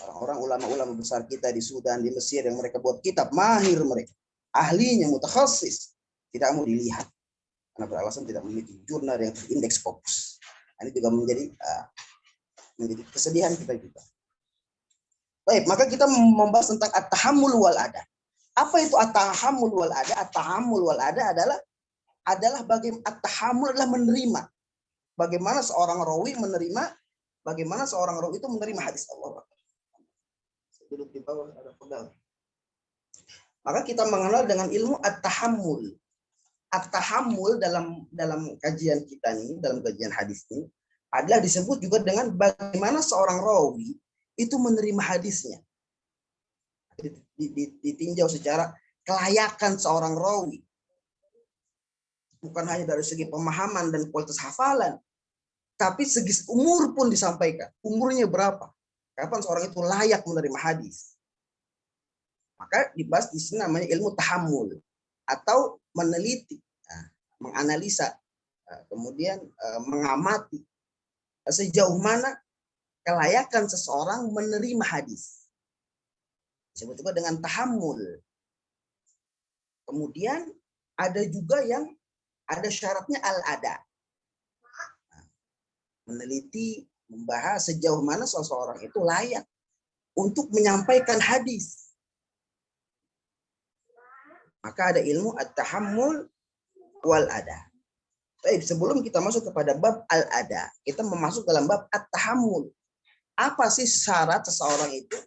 Orang-orang ulama-ulama besar kita di Sudan, di Mesir yang mereka buat kitab, mahir mereka, ahlinya, mutakhasis, tidak mau dilihat karena beralasan tidak memiliki jurnal yang terindeks Scopus. Ini juga menjadi kesedihan kita juga. Baik, maka kita membahas tentang at-tahammul wal ada. Apa itu at-tahammul wal ada? At-tahammul wal ada adalah bagaimana at-tahammul adalah menerima. Bagaimana seorang rawi menerima, bagaimana seorang rawi itu menerima hadis Allah. Duduk di bawah ada pedal. Maka kita mengenal dengan ilmu at-tahammul. At-tahammul dalam kajian kita ini, dalam kajian hadis ini adalah disebut juga dengan bagaimana seorang rawi itu menerima hadisnya. Ditinjau secara kelayakan seorang rawi. Bukan hanya dari segi pemahaman dan kualitas hafalan, tapi segi umur pun disampaikan. Umurnya berapa? Kapan seorang itu layak menerima hadis? Maka dibahas di sini namanya ilmu tahammul atau meneliti, menganalisa, kemudian mengamati sejauh mana kelayakan seseorang menerima hadis. Disebut juga dengan tahammul. Kemudian ada juga yang ada syaratnya al-ada. Meneliti, membahas sejauh mana seseorang itu layak untuk menyampaikan hadis. Maka ada ilmu at-tahammul wal-ada. Baik, sebelum kita masuk kepada bab al-ada, kita memasuk dalam bab at-tahammul. Apa sih syarat seseorang itu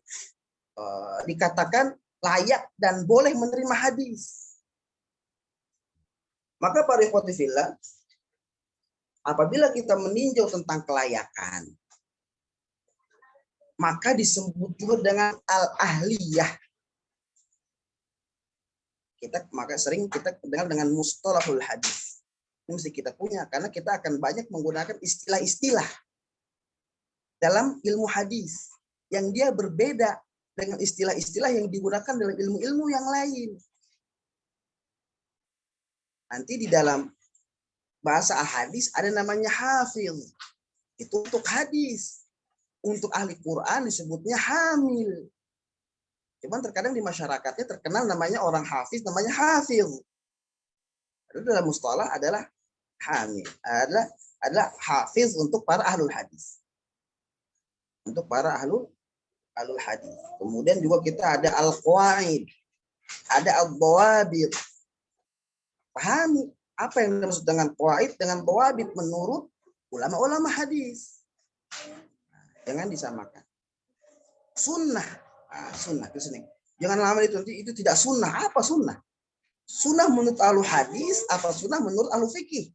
dikatakan layak dan boleh menerima hadis? Maka para ikhwati fillah, apabila kita meninjau tentang kelayakan, maka disebut juga dengan al-ahliyah. Maka sering kita dengar dengan mustalahul hadis. Ini mesti kita punya karena kita akan banyak menggunakan istilah-istilah dalam ilmu hadis yang dia berbeda dengan istilah-istilah yang digunakan dalam ilmu-ilmu yang lain. Nanti di dalam bahasa al-hadis ada namanya hafiz. Itu untuk hadis. Untuk ahli Quran disebutnya hamil. Cuman terkadang di masyarakatnya terkenal namanya orang hafiz, namanya hafiz. Dalam mustalah adalah hamil, adalah hafiz untuk para ahlul hadis. Untuk para ahlul hadis. Kemudian juga kita ada al-qawaid, ada al-dawabit. Pahami apa yang dimaksud dengan qawaid, dengan dawabit menurut ulama-ulama hadis. Jangan disamakan. Sunnah. Sunnah itu sini. Jangan lama itu tidak sunnah. Apa sunnah? Sunnah menurut ahlu hadis, apa sunnah menurut ahlu fikih?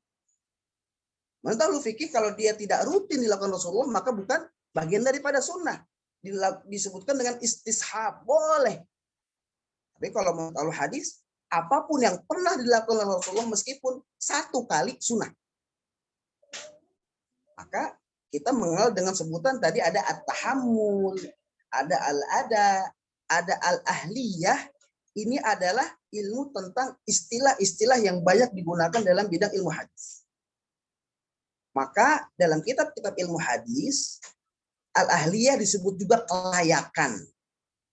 Menurut ahlu fikih kalau dia tidak rutin dilakukan Rasulullah maka bukan bagian daripada sunnah. Disebutkan dengan istishab, boleh. Tapi kalau menurut ahlu hadis, apapun yang pernah dilakukan oleh Rasulullah meskipun satu kali sunnah. Maka kita mengenal dengan sebutan tadi ada at-tahammul, ada al-ada, ada al-ahliyah. Ini adalah ilmu tentang istilah-istilah yang banyak digunakan dalam bidang ilmu hadis. Maka dalam kitab-kitab ilmu hadis, al-ahliyah disebut juga kelayakan.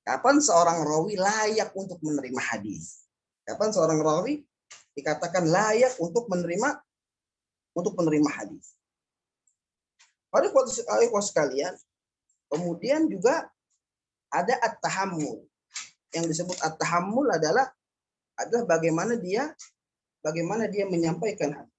Kapan seorang rawi layak untuk menerima hadis? Kapan seorang rawi dikatakan layak untuk menerima hadis? Pada ikhwas sekalian, kemudian juga ada at-tahammul. Yang disebut at-tahammul adalah bagaimana dia menyampaikan hadis.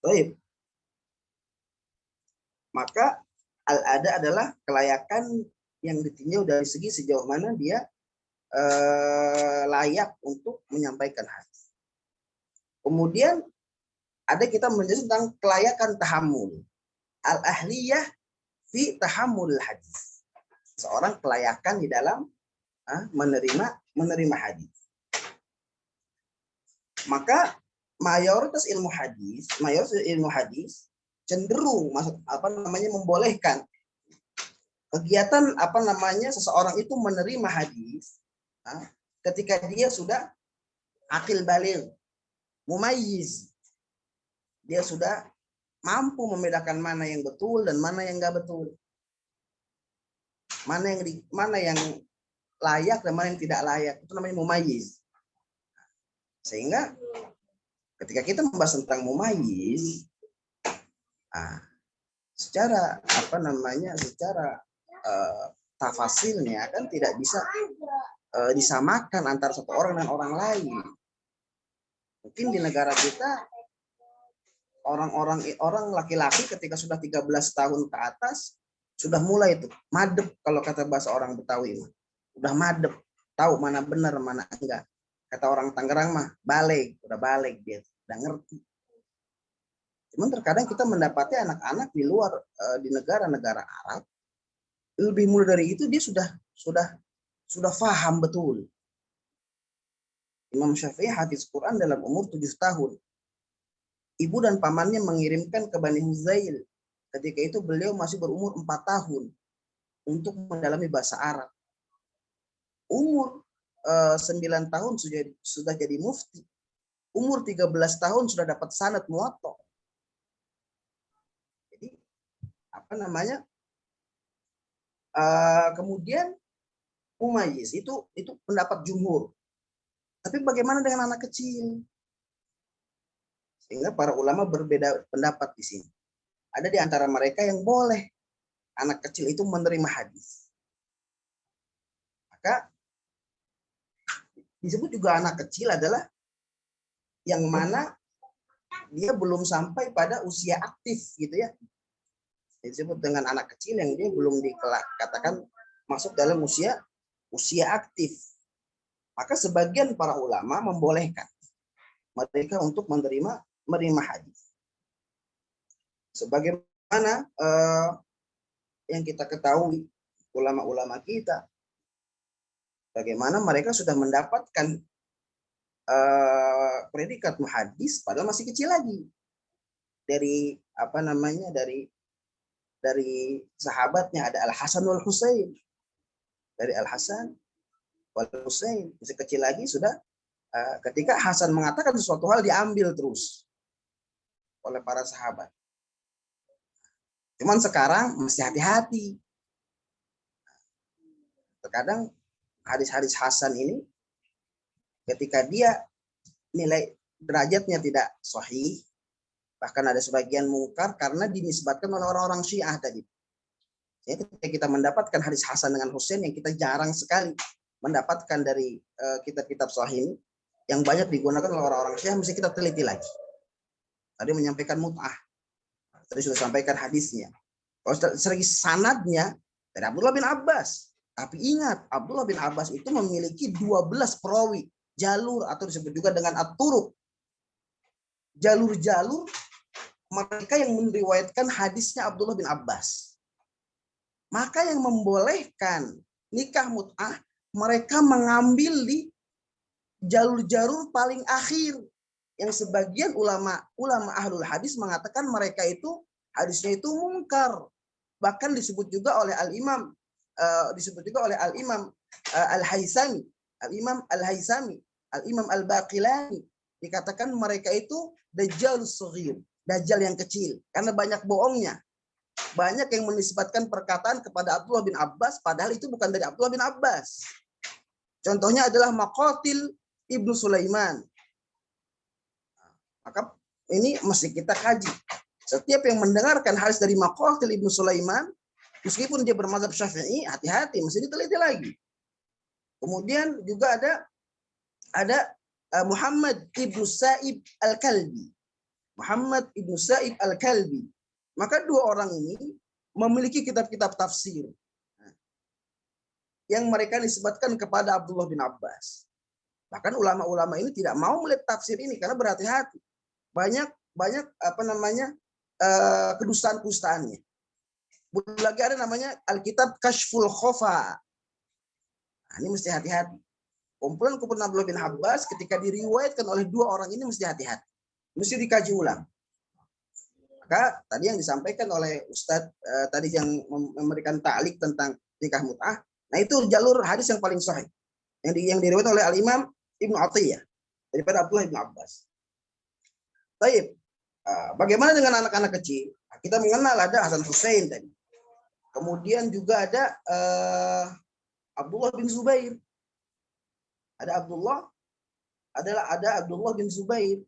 Baik. Maka al-ada adalah kelayakan yang ditinjau dari segi sejauh mana dia layak untuk menyampaikan hadis. Kemudian ada kita menjelaskan tentang kelayakan tahammul. Al-ahliyah fi tahammul hadis. Seorang kelayakan di dalam menerima hadis. Maka mayoritas ilmu hadis cenderung membolehkan kegiatan seseorang itu menerima hadis ketika dia sudah akil baligh, mumayyiz. Dia sudah mampu membedakan mana yang betul dan mana yang enggak betul. Mana yang layak dan mana yang tidak layak. Itu namanya mumayyiz. Sehingga ketika kita membahas tentang mumayyiz, secara tafasilnya kan tidak bisa disamakan antara satu orang dan orang lain. Mungkin di negara kita orang laki-laki ketika sudah 13 tahun ke atas sudah mulai itu madep, kalau kata bahasa orang Betawi udah madep, tahu mana benar mana enggak. Kata orang Tangerang mah balik, udah balik dia, udah ngerti. Cuman terkadang kita mendapati anak-anak di luar di negara-negara Arab lebih muda dari itu dia sudah paham betul. Imam Syafi'i hafiz Quran dalam umur 7 tahun. Ibu dan pamannya mengirimkan ke Bani Huzail. Ketika itu beliau masih berumur 4 tahun untuk mendalami bahasa Arab. Umur 9 tahun sudah jadi mufti. Umur 13 tahun sudah dapat sanad muwatta. Jadi apa namanya? Kemudian mumayyiz itu pendapat jumhur. Tapi bagaimana dengan anak kecil? Sehingga para ulama berbeda pendapat di sini. Ada di antara mereka yang boleh anak kecil itu menerima hadis. Maka disebut juga anak kecil adalah yang mana dia belum sampai pada usia aktif gitu ya. Disebut dengan anak kecil yang dia belum dikatakan masuk dalam usia aktif. Maka sebagian para ulama membolehkan mereka untuk menerima hadis. Sebagaimana yang kita ketahui ulama-ulama kita, bagaimana mereka sudah mendapatkan predikat muhadis padahal masih kecil lagi. Dari apa namanya dari sahabatnya ada Al Hasan wal Husain. Dari Al Hasan wal Husain masih kecil lagi sudah ketika Hasan mengatakan sesuatu hal diambil terus oleh para sahabat. Cuman sekarang mesti hati-hati. Terkadang hadis-hadis Hasan ini ketika dia nilai derajatnya tidak sahih, bahkan ada sebagian mungkar karena dinisbatkan oleh orang-orang Syiah tadi. Jadi ketika kita mendapatkan hadis Hasan dengan Husain yang kita jarang sekali mendapatkan dari kitab-kitab sahih yang banyak digunakan oleh orang-orang Syiah, mesti kita teliti lagi. Tadi menyampaikan mut'ah. Tadi sudah sampaikan hadisnya. Kalau segi sanadnya dari Abdullah bin Abbas. Tapi ingat, Abdullah bin Abbas itu memiliki 12 perawi. Jalur atau disebut juga dengan at-turuq. Jalur-jalur mereka yang meriwayatkan hadisnya Abdullah bin Abbas. Maka yang membolehkan nikah mut'ah, mereka mengambil di jalur-jalur paling akhir. Yang sebagian ulama ahlul hadis mengatakan mereka itu hadisnya itu mungkar. Bahkan disebut juga oleh Al-Imam Al-Haisami, Al-Imam Al-Haisami, Al-Imam Al-Baqilani, dikatakan mereka itu dajjal shaghir, dajjal yang kecil karena banyak bohongnya. Banyak yang menisbatkan perkataan kepada Abdullah bin Abbas padahal itu bukan dari Abdullah bin Abbas. Contohnya adalah Maqatil Ibnu Sulaiman. Maka ini mesti kita kaji. Setiap yang mendengarkan hadis dari Maqatil Ibnu Sulaiman, meskipun dia bermadzhab Syafi'i, hati-hati, mesti diteliti lagi. Kemudian juga ada Muhammad Ibnu Sa'ib Al-Kalbi. Muhammad Ibnu Sa'ib Al-Kalbi. Maka dua orang ini memiliki kitab-kitab tafsir yang mereka disebutkan kepada Abdullah bin Abbas. Bahkan ulama-ulama ini tidak mau melihat tafsir ini karena berhati-hati. Banyak apa namanya kedustaan-kudustaannya. Belum lagi ada namanya Alkitab Kashful Khofa. Nah, ini mesti hati-hati. Kumpulan-kumpulan Abdullah bin Abbas ketika diriwayatkan oleh dua orang ini mesti hati-hati. Mesti dikaji ulang. Maka tadi yang disampaikan oleh Ustadz tadi yang memberikan ta'liq tentang nikah mut'ah, nah itu jalur hadis yang paling sahih. Yang diriwayatkan oleh Al-Imam Ibnu Atiyah daripada Abdullah bin Abbas. Baik. Bagaimana dengan anak-anak kecil? Kita mengenal ada Hasan Husain tadi. Kemudian juga ada Abdullah bin Zubair. Ada Abdullah bin Zubair.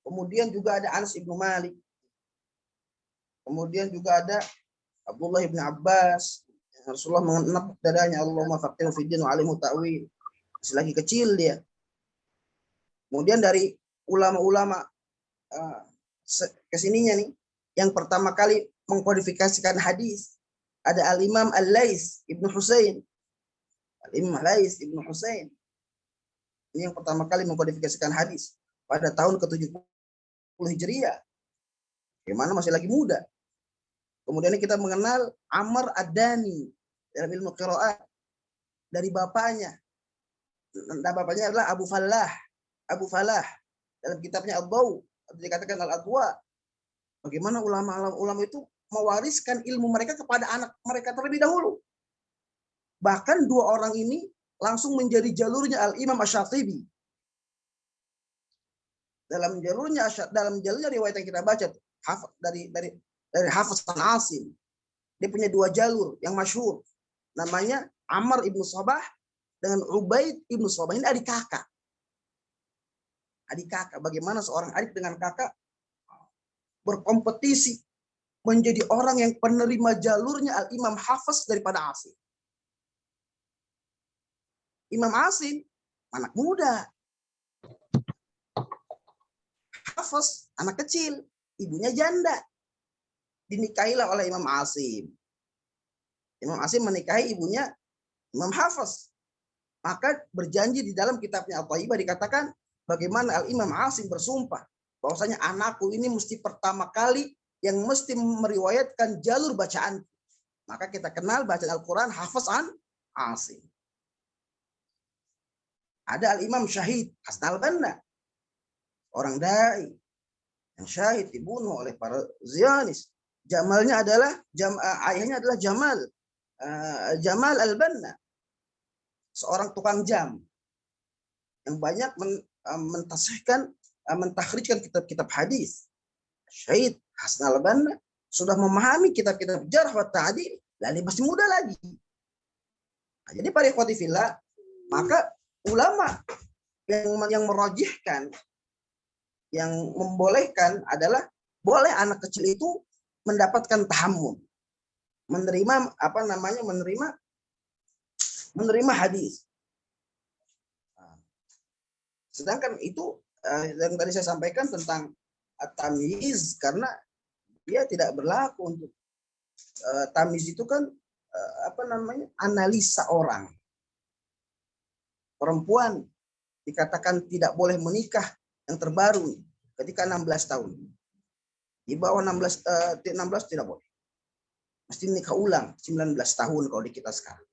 Kemudian juga ada Anas ibnu Malik. Kemudian juga ada Abdullah bin Abbas. Rasulullah mengenap dadanya, Allahumma faqihu fid din wa alimhu ta'wil. Masih lagi kecil dia. Kemudian dari ulama-ulama kesininya nih, yang pertama kali mengkodifikasikan hadis ada Al-Imam Al-Lais Ibnu Husain. Al-Imam Al-Lais Ibnu Husain. Ini yang pertama kali mengkodifikasikan hadis pada tahun ke-70 Hijriah. Gimana masih lagi muda. Kemudian kita mengenal Amr Ad-Dani dalam ilmu qiraat dari bapaknya. Dan bapaknya adalah Abu Falah. Abu Falah dalam kitabnya Ad-Daw dikatakan Al-Adwa. Bagaimana ulama-ulama itu mewariskan ilmu mereka kepada anak mereka terlebih dahulu. Bahkan dua orang ini langsung menjadi jalurnya Al-Imam Asy-Syatibi. Dalam jalurnya riwayat yang kita baca dari Hafiz an Asim. Dia punya dua jalur yang masyhur. Namanya Amr ibnu Sabah dengan Ubaid ibnu Sabah. Ini adik kakak. Adik kakak. Bagaimana seorang adik dengan kakak berkompetisi menjadi orang yang penerima jalurnya Al-Imam Hafiz daripada Asim. Imam Asim anak muda. Hafiz anak kecil, ibunya janda. Dinikahilah oleh Imam Asim. Imam Asim menikahi ibunya Imam Hafiz. Maka berjanji di dalam kitabnya At-Thayyibah dikatakan bagaimana Al-Imam Asim bersumpah bahwasanya anakku ini mesti pertama kali yang mesti meriwayatkan jalur bacaan. Maka kita kenal bacaan Al-Quran Hafiz an Asim. Ada Al-Imam Syahid Hasan al-Banna. Orang dai yang syahid dibunuh oleh para Zionis. Jamalnya adalah ayahnya adalah Jamal al-Banna. Seorang tukang jam yang banyak mentakhrijkan kitab-kitab hadis. Syahid Hasan al-Banna sudah memahami kitab-kitab jarh wa ta'dil, lalu masih muda lagi. Nah, jadi para ikhwati fillah, maka ulama yang merajihkan, yang membolehkan adalah boleh anak kecil itu mendapatkan tahammum, menerima menerima hadis. Sedangkan itu yang tadi saya sampaikan tentang at-tamyiz, karena dia tidak berlaku untuk tamyiz itu kan analisa orang. Perempuan dikatakan tidak boleh menikah yang terbaru ketika 16 tahun. Di bawah 16 tidak boleh. Mesti nikah ulang 19 tahun kalau di kita sekarang.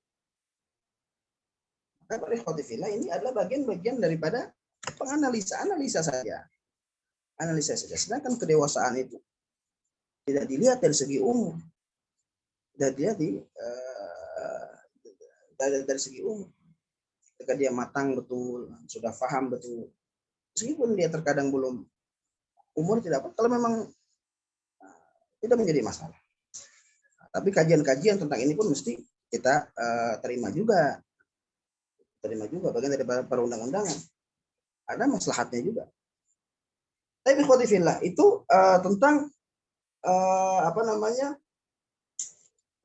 Maka oleh khotifillah ini adalah bagian-bagian daripada analisa saja. Analisa saja. Sedangkan kedewasaan itu tidak dilihat dari segi umur. Tidak dilihat dari segi umur. Ketika dia matang betul, sudah paham betul. Meskipun dia terkadang belum umur tidak apa, kalau memang tidak menjadi masalah. Tapi kajian-kajian tentang ini pun mesti kita terima juga. Bagian dari perundang-undangan. Ada maslahatnya juga. Tapi khotifillah itu tentang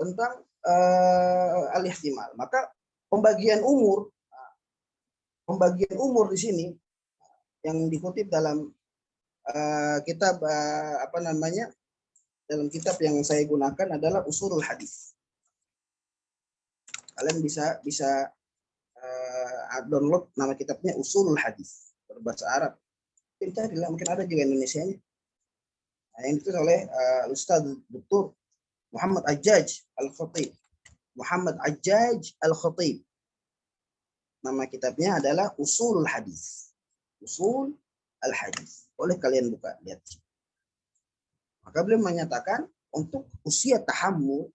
tentang al-ihtimal. Maka pembagian umur di sini yang dikutip dalam kitab dalam kitab yang saya gunakan adalah Ushulul Hadis. Kalian bisa download nama kitabnya Ushulul Hadis berbahasa Arab. Mungkin ada juga Indonesianya. Nah, yang ditulis oleh Ustaz Dr. Muhammad Ajjaj Al-Khatib. Muhammad Ajjaj Al-Khatib. Nama kitabnya adalah Ushulul Hadis. Ushul Al-Hadis. Boleh kalian buka, lihat. Maka beliau menyatakan untuk usia tahammul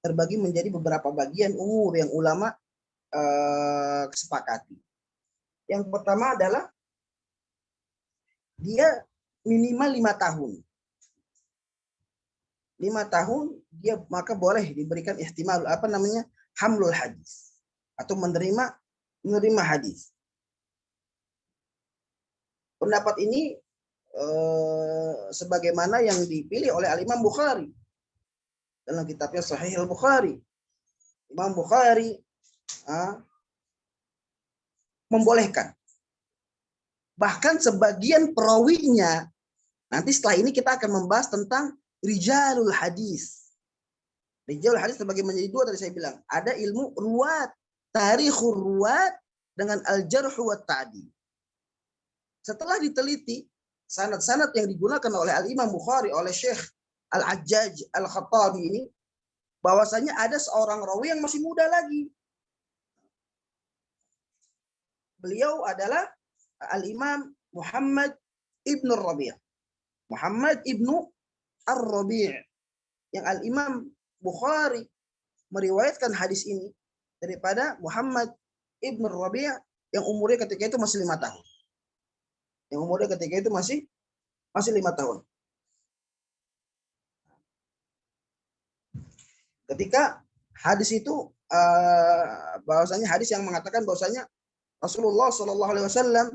terbagi menjadi beberapa bagian umur yang ulama kesepakati. Yang pertama adalah dia minimal 5 tahun. 5 tahun dia maka boleh diberikan ihtimal hamlul hadis atau menerima hadis. Pendapat ini sebagaimana yang dipilih oleh Al-Imam Bukhari dalam kitabnya Sahih Al-Bukhari. Imam Bukhari membolehkan Bahkan sebagian perawinya, nanti setelah ini kita akan membahas tentang rijalul hadis. Rijalul hadis terbagi menjadi dua tadi saya bilang. Ada ilmu ruwat, tarikhur ruwat dengan al-jarh wa ta'dil. Setelah diteliti sanad-sanad yang digunakan oleh Al-Imam Bukhari, oleh Syekh Al-Hajjaj Al-Khattabi ini, bahwasanya ada seorang rawi yang masih muda lagi. Beliau adalah Al-Imam Muhammad ibn Rabi'. Muhammad ibnu Ar-Rabi' yang Al-Imam Bukhari meriwayatkan hadis ini daripada Muhammad ibn Rabi' yang umurnya ketika itu masih 5 tahun. Yang umurnya ketika itu masih 5 tahun. Ketika hadis itu bahwasanya hadis yang mengatakan bahwasanya Rasulullah Shallallahu Alaihi Wasallam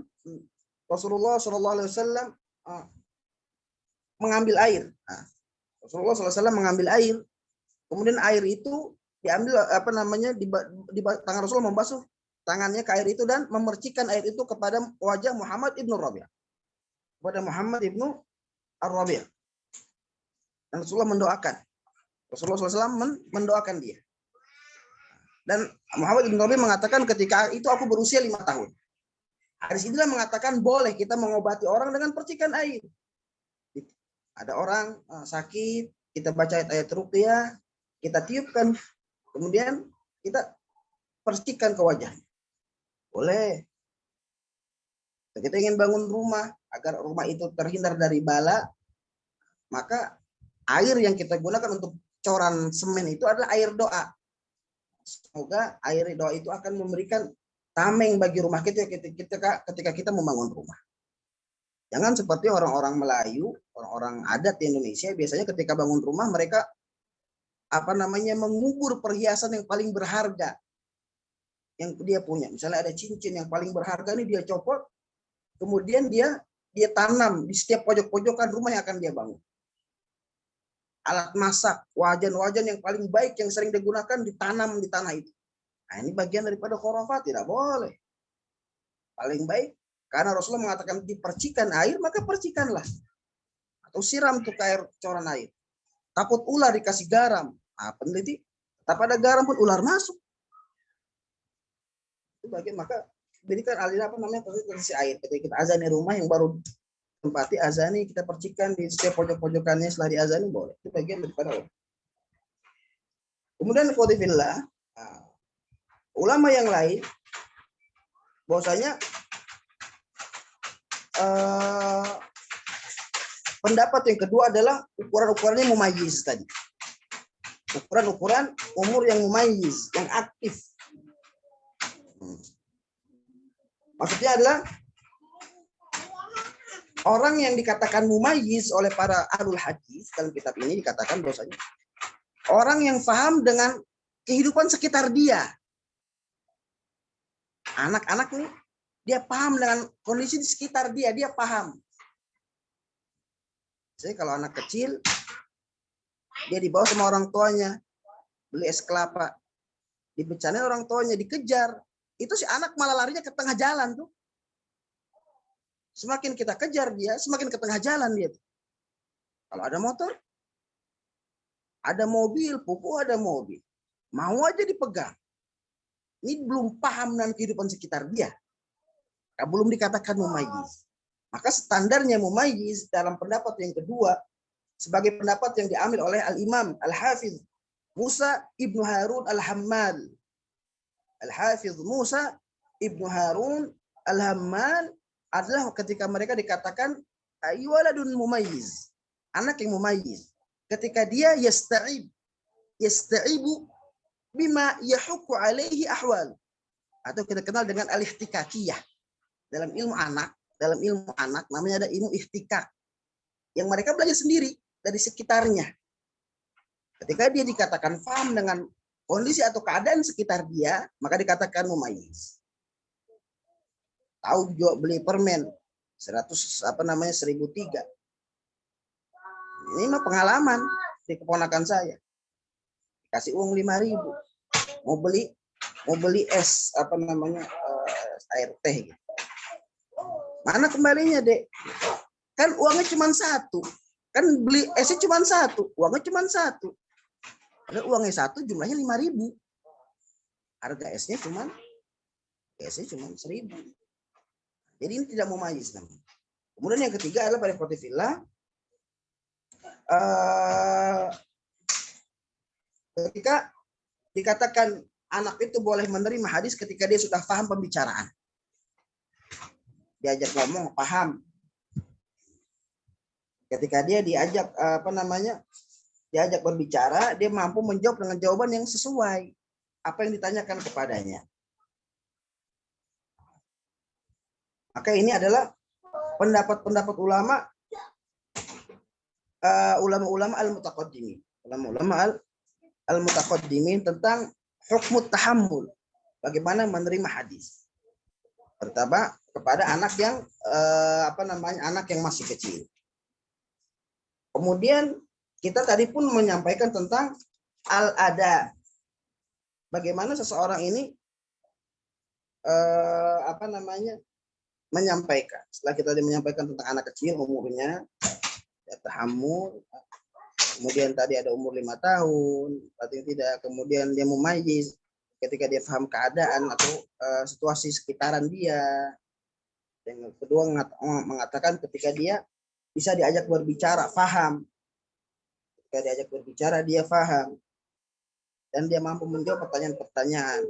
mengambil air. Nah, Rasulullah SAW mengambil air, kemudian air itu diambil di tangan Rasulullah membasuh tangannya ke air itu dan memercikan air itu kepada wajah Muhammad ibnu Rabi'. Kepada Muhammad ibnu Ar-Rabi'. Dan Rasulullah mendoakan. Rasulullah SAW mendoakan dia. Dan Muhammad ibnu Rabi' mengatakan ketika itu aku berusia 5 tahun. Hadis inilah mengatakan boleh kita mengobati orang dengan percikan air. Ada orang sakit, kita baca ayat ruqyah, kita tiupkan, kemudian kita percikan ke wajahnya. Boleh. Kita ingin bangun rumah, agar rumah itu terhindar dari bala, maka air yang kita gunakan untuk coran semen itu adalah air doa. Semoga air doa itu akan memberikan tameng bagi rumah kita ketika kita membangun rumah. Jangan seperti orang-orang Melayu, orang-orang adat di Indonesia, biasanya ketika bangun rumah mereka mengubur perhiasan yang paling berharga yang dia punya. Misalnya ada cincin yang paling berharga ini dia copot, kemudian dia tanam di setiap pojok-pojokan rumah yang akan dia bangun. Alat masak, wajan-wajan yang paling baik yang sering digunakan ditanam di tanah itu. Nah, ini bagian daripada khurafat, tidak boleh. Paling baik karena Rasulullah mengatakan dipercikan air, maka percikanlah. Atau siram tuh air coran air. Takut ular dikasih garam. Nah, peneliti, tak pada garam pun ular masuk. Itu bagian, maka berikan aliran posisi air. Ketika kita azani rumah yang baru tempati azani, kita percikan di setiap pojok-pojokannya setelah diazani boleh. Itu bagian daripada Allah. Kemudian qadifillah, ulama yang lain bahwasanya pendapat yang kedua adalah ukuran-ukurannya mumayyiz tadi. Ukuran-ukuran umur yang mumayyiz, yang aktif. Maksudnya adalah orang yang dikatakan mumayyiz oleh para ahlul hadis dalam kitab ini dikatakan bahwasanya orang yang paham dengan kehidupan sekitar dia. Anak-anak nih, dia paham dengan kondisi di sekitar dia, dia paham. Jadi kalau anak kecil, dia dibawa sama orang tuanya, beli es kelapa, dibecanin orang tuanya, dikejar. Itu si anak malah larinya ke tengah jalan tuh. Semakin kita kejar dia, semakin ke tengah jalan dia. Kalau ada motor, ada mobil, pupuk ada mobil. Mau aja dipegang. Ini belum paham dengan kehidupan sekitar dia. Belum dikatakan mumayyiz. Maka standarnya mumayyiz dalam pendapat yang kedua, sebagai pendapat yang diambil oleh Al-Imam Al-Hafiz Musa ibnu Harun Al-Hammal. Al-Hafiz Musa ibnu Harun Al-Hammal adalah ketika mereka dikatakan waladun mumayyiz, anak yang mumayyiz. Ketika dia yasta'ibu bima yahukku alaihi ahwal, atau kita kenal dengan al-ihtikakiyah. Dalam ilmu anak namanya ada ilmu ihtikak yang mereka belajar sendiri dari sekitarnya. Ketika dia dikatakan paham dengan kondisi atau keadaan sekitar dia, maka dikatakan mumayyiz. Tahu beli permen 103. Ini mah pengalaman di keponakan saya. Kasih uang 5.000. Mau beli es air teh gitu. Mana kembalinya, Dek? Kan uangnya cuma satu. Kan beli esnya cuma satu, uangnya cuma satu. Ada uangnya satu, jumlahnya 5.000. Harga esnya cuma 1.000. Jadi ini tidak mumayyiz namanya. Kemudian yang ketiga adalah pada khotifillah, ketika dikatakan anak itu boleh menerima hadis ketika dia sudah paham pembicaraan. Diajak ngomong, paham. Ketika dia diajak diajak berbicara, dia mampu menjawab dengan jawaban yang sesuai apa yang ditanyakan kepadanya. Maka ini adalah pendapat-pendapat ulama al-mutaqaddimin. Ulama al-mutaqaddimin tentang hukmut tahammul. Bagaimana menerima hadis. Pertama kepada anak yang anak yang masih kecil. Kemudian kita tadi pun menyampaikan tentang al-ada. Bagaimana seseorang ini menyampaikan. Setelah kita menyampaikan tentang anak kecil umurnya, ya, tahammul. Kemudian tadi ada umur 5 tahun, paling tidak. Kemudian dia mumayyiz ketika dia paham keadaan atau situasi sekitaran dia. Yang kedua mengatakan ketika dia bisa diajak berbicara, paham. Ketika diajak berbicara dia paham. Dan dia mampu menjawab pertanyaan-pertanyaan.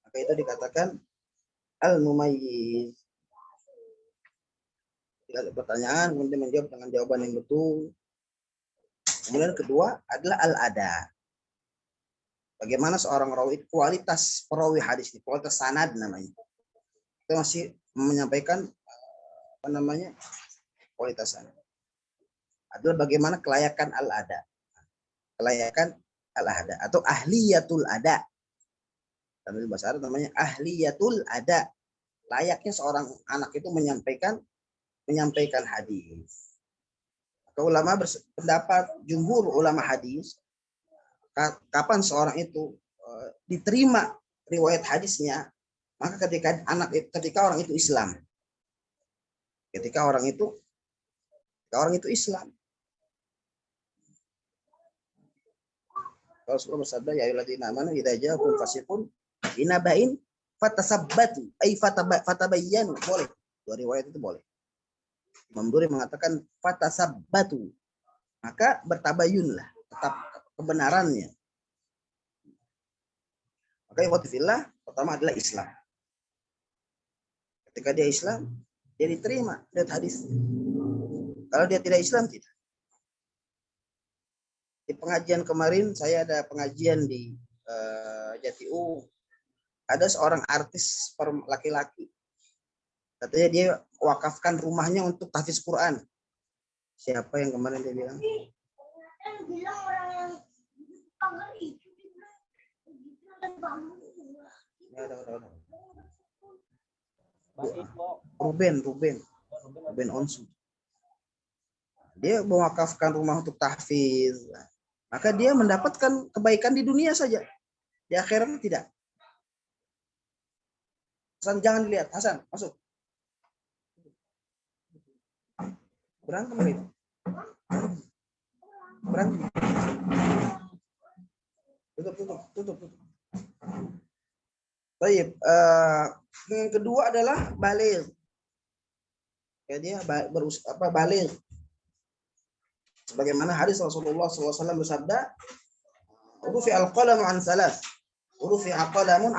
Maka itu dikatakan al-mumayyiz. Ada pertanyaan, kemudian menjawab dengan jawaban yang betul. Kemudian kedua adalah al-ada. Bagaimana seorang rawi, kualitas perawi hadis ini, kualitas sanad namanya. Kita masih menyampaikan kualitas sanad. Adalah bagaimana kelayakan al-ada. Kelayakan al-ada atau ahliyatul ada. Dalam bahasa Arab namanya ahliyatul ada. Layaknya seorang anak itu menyampaikan hadis. Maka ulama berpendapat, jumhur ulama hadis, kapan seorang itu diterima riwayat hadisnya, maka ketika orang itu Islam. Ketika orang itu Islam. Rasulullah bersabda, ya ayyuhalladzina amanu idza ja'akum fasiqun binaba'in fatasabbatu ay fatabayyanu. Boleh. Dua riwayat itu boleh. Imam Duri mengatakan fatasabbatu. Maka bertabayunlah, tetap kebenarannya. Maka ikhwatifillah, pertama adalah Islam. Ketika dia Islam, dia diterima lihat hadis. Kalau dia tidak Islam, tidak. Di pengajian kemarin, saya ada pengajian di Jati-U. Ada seorang artis laki-laki. Katanya dia wakafkan rumahnya untuk tahfiz Quran. Siapa yang kemarin dia bilang? Ruben Onsu. Dia mewakafkan rumah untuk tahfiz. Maka dia mendapatkan kebaikan di dunia saja. Di akhirat tidak. Hasan jangan dilihat. Hasan, masuk. Berantem itu. Berantem. Tutup. Baik. Yang kedua adalah baligh. Ya, dia baligh. Sebagaimana hadis Rasulullah SAW bersabda, "Rufi al-qalam an salas." Rufi al-qalamun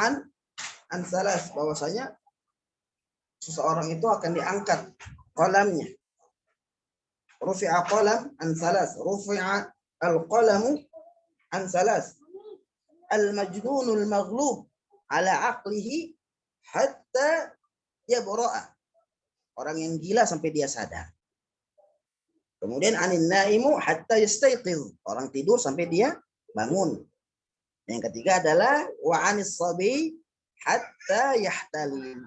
an salas, bahwasanya seseorang itu akan diangkat qalamnya. Rufi al-qalam an salas. Rufi al-qalamu an salas. Al-majnunul maghlub ala aqlihi hatta yabra'a. Orang yang gila sampai dia sadar. Kemudian anin naimu hatta yastayqiz. Orang tidur sampai dia bangun. Yang ketiga adalah wa anis sabi hatta yahtalim.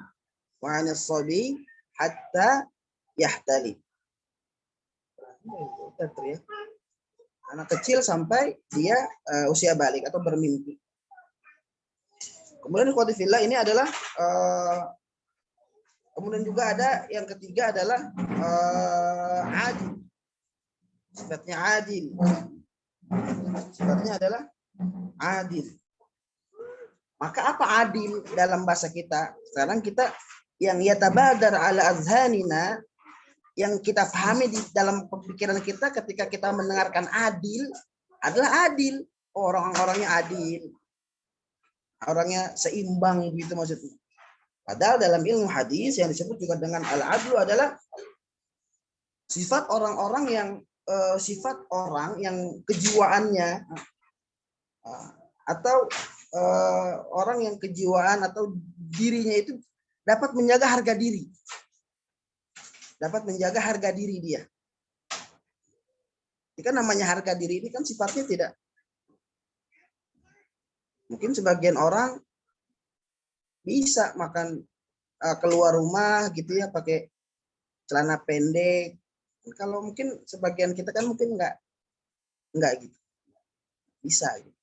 Wa anis sabi hatta yahtalim. Anak kecil sampai dia usia balik atau bermimpi. Kemudian ikhwati fillah, ini adalah Kemudian juga ada yang ketiga adalah adil. Sifatnya adil. Sifatnya adalah adil. Maka apa adil dalam bahasa kita? Sekarang kita yang yatabadar ala azhanina, yang kita pahami di dalam pemikiran kita ketika kita mendengarkan adil adalah adil. Orang-orangnya adil. Orangnya seimbang gitu maksudnya. Padahal dalam ilmu hadis yang disebut juga dengan al-adlu adalah sifat orang-orang yang kejiwaannya atau orang yang kejiwaan atau dirinya itu dapat menjaga harga diri. Dapat menjaga harga diri dia. Ini kan namanya harga diri ini kan sifatnya tidak. Mungkin sebagian orang bisa makan keluar rumah gitu ya pakai celana pendek. Kalau mungkin sebagian kita kan mungkin enggak gitu. Bisa gitu.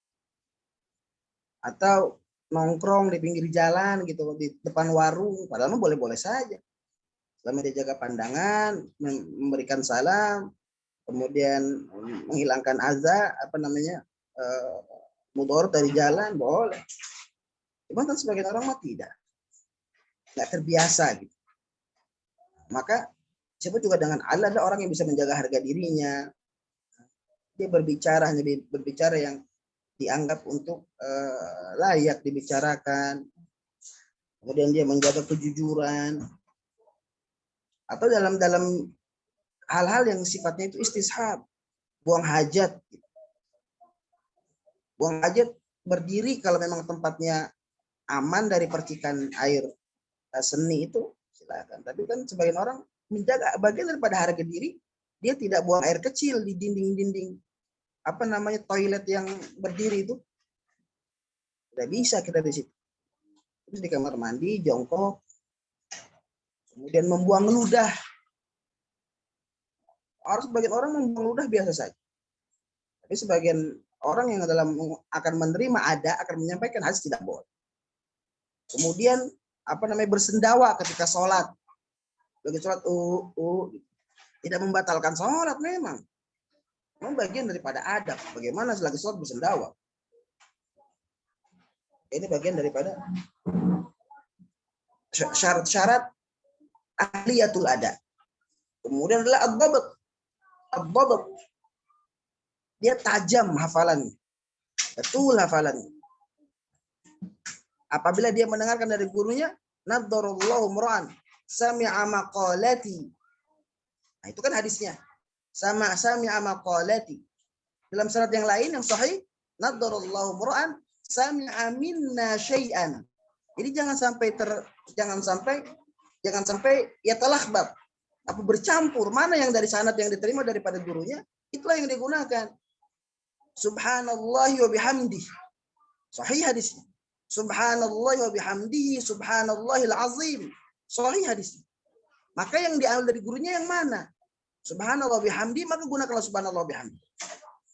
Atau nongkrong di pinggir jalan gitu di depan warung, padahal boleh-boleh saja. Selama dia jaga pandangan, memberikan salam, kemudian menghilangkan azab mudorot dari jalan boleh. Cuma kan sebagian orang mah tidak. Nggak terbiasa gitu. Maka disebut juga dengan Allah adalah orang yang bisa menjaga harga dirinya. Dia berbicara hanya berbicara yang dianggap untuk layak dibicarakan. Kemudian dia menjaga kejujuran. Atau dalam hal-hal yang sifatnya itu istishab, buang hajat. Buang hajat berdiri kalau memang tempatnya aman dari percikan air seni itu silakan. Tapi kan sebagian orang menjaga bagian daripada harga diri, dia tidak buang air kecil di dinding-dinding toilet yang berdiri itu. Tidak bisa kita di situ. Terus di kamar mandi jongkok, kemudian membuang ludah. Sebagian orang membuang ludah biasa saja. Tapi sebagian orang yang akan menerima akan menyampaikan hadis tidak boleh. Kemudian bersendawa ketika sholat. Bagi sholat tidak membatalkan sholat memang bagian daripada adab. Bagaimana selagi sholat bersendawa? Ini bagian daripada syarat-syarat ahliyatul adab. Kemudian adalah ad-dabt. Dia tajam hafalannya. Betul hafalannya. Apabila dia mendengarkan dari gurunya, naddarallahu mur'an sami'a maqalati. Nah, itu kan hadisnya. Sami'a maqalati. Dalam syarat yang lain yang sahih, naddarallahu mur'an sami'a minna syai'an. Jadi jangan sampai ya talahbab. Apa bercampur mana yang dari sanad yang diterima daripada gurunya, itulah yang digunakan. Subhanallahi wa bihamdihi. Sahih hadisnya. Subhanallah wa bihamdihi subhanallahil azim. Sahih hadis. Maka yang diambil dari gurunya yang mana? Subhanallah bihamdi, maka gunakanlah subhanallah bihamdi.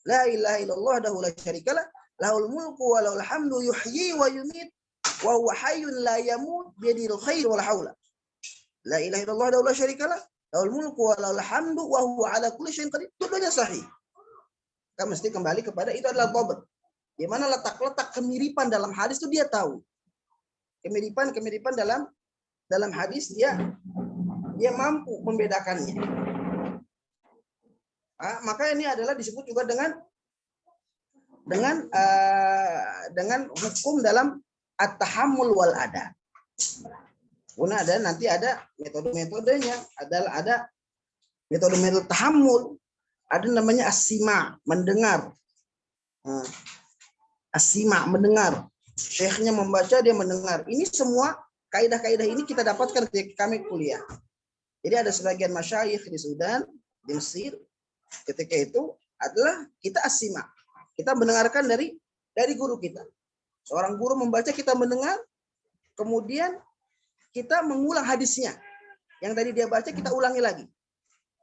La ilaha illallah wahdahu la syarikalah, lahul mulku wa lahul hamdu yuhyi wa yumit wa huwa hayyun la yamut biyadihil khair wal haula. La ilaha illallah wahdahu la syarikalah, lahul mulku wa lahul hamdu wa huwa ala kulli syai'in qadir. Dua-duanya sahih. Kita mesti kembali kepada itu adalah dhabt. Di mana letak-letak kemiripan dalam hadis itu dia tahu. Kemiripan dalam hadis dia mampu membedakannya. Maka ini adalah disebut juga dengan hukum dalam at-tahammul wal adab. Nanti ada metode-metodenya, ada metode tahammul, ada namanya as-sima, mendengar. As-sima, mendengar. Syekhnya membaca, dia mendengar. Ini semua kaidah-kaidah ini kita dapatkan ketika kami kuliah. Jadi ada sebagian masyayikh di Sudan, di Mesir, ketika itu adalah kita as-sima. Kita mendengarkan dari guru kita. Seorang guru membaca, kita mendengar, kemudian kita mengulang hadisnya. Yang tadi dia baca, kita ulangi lagi.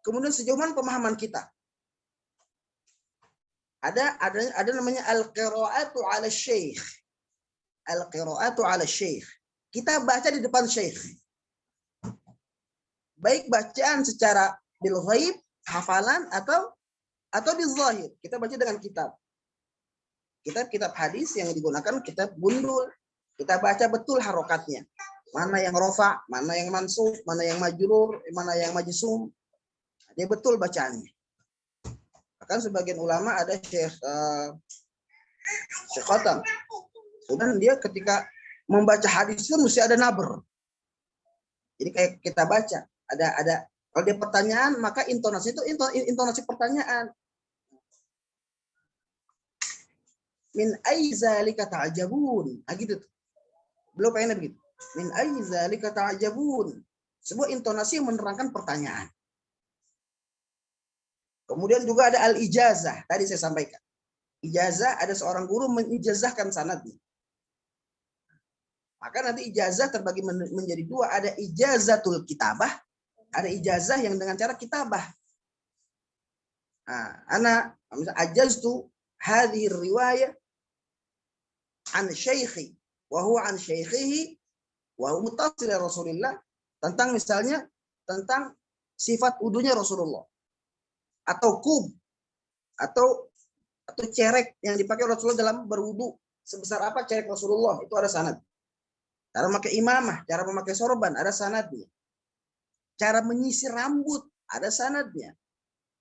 Kemudian sejauh mana pemahaman kita. Ada namanya al-qira'atu 'ala syekh. Al-qira'atu 'ala syekh. Kita baca di depan syekh. Baik bacaan secara bil ghaib, hafalan atau bil zahir. Kita baca dengan kitab. Kitab hadis yang digunakan kitab gundul. Kita baca betul harokatnya. Mana yang rofa, mana yang mansub, mana yang majrur, mana yang majsum. Dia betul bacaannya. Bahkan sebagian ulama ada Syekh Khatam. Dan dia ketika membaca hadis pun mesti ada nabr. Jadi kayak kita baca, ada kalau dia pertanyaan maka intonasi itu intonasi pertanyaan. Min ayyi zalika ta'jabun. Ah gitu tuh. Beliau pengen begitu. Min ayyi zalika ta'jabun. Sebuah intonasi yang menerangkan pertanyaan. Kemudian juga ada al-ijazah. Tadi saya sampaikan. Ijazah ada seorang guru mengijazahkan sanadnya. Maka nanti ijazah terbagi menjadi dua. Ada ijazatul kitabah. Ada ijazah yang dengan cara kitabah. Nah, ana ajaztu hadhihi riwayah an syaikhi wa huwa an syaikhihi wa huwa muttasil Rasulullah, tentang misalnya tentang sifat wudunya Rasulullah, atau kub atau cerek yang dipakai Rasulullah dalam berwudu, sebesar apa cerek Rasulullah, itu ada sanad. Cara memakai imamah, cara memakai sorban, ada sanadnya. Cara menyisir rambut, ada sanadnya.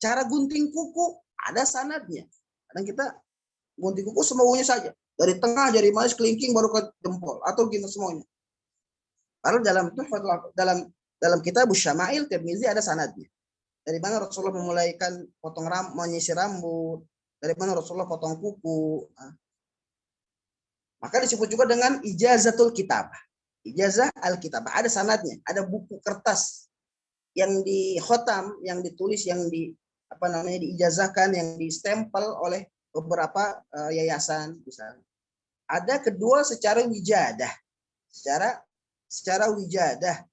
Cara gunting kuku, ada sanadnya. Kadang kita gunting kuku semaunya saja. Dari tengah, dari manis, kelingking, baru ke jempol. Atau gitu semuanya. Padahal dalam kitab Syama'il Tirmizi ada sanadnya. Dari mana Rasulullah memulaikan potong rambut, menyisir rambut. Dari mana Rasulullah potong kuku. Maka disebut juga dengan ijazatul kitabah. Ijazah al-kitabah. Ada sanadnya. Ada buku kertas yang di khotam, yang ditulis, yang diijazahkan, yang distempel oleh beberapa yayasan misalnya. Ada kedua secara wijadah. Secara wijadah.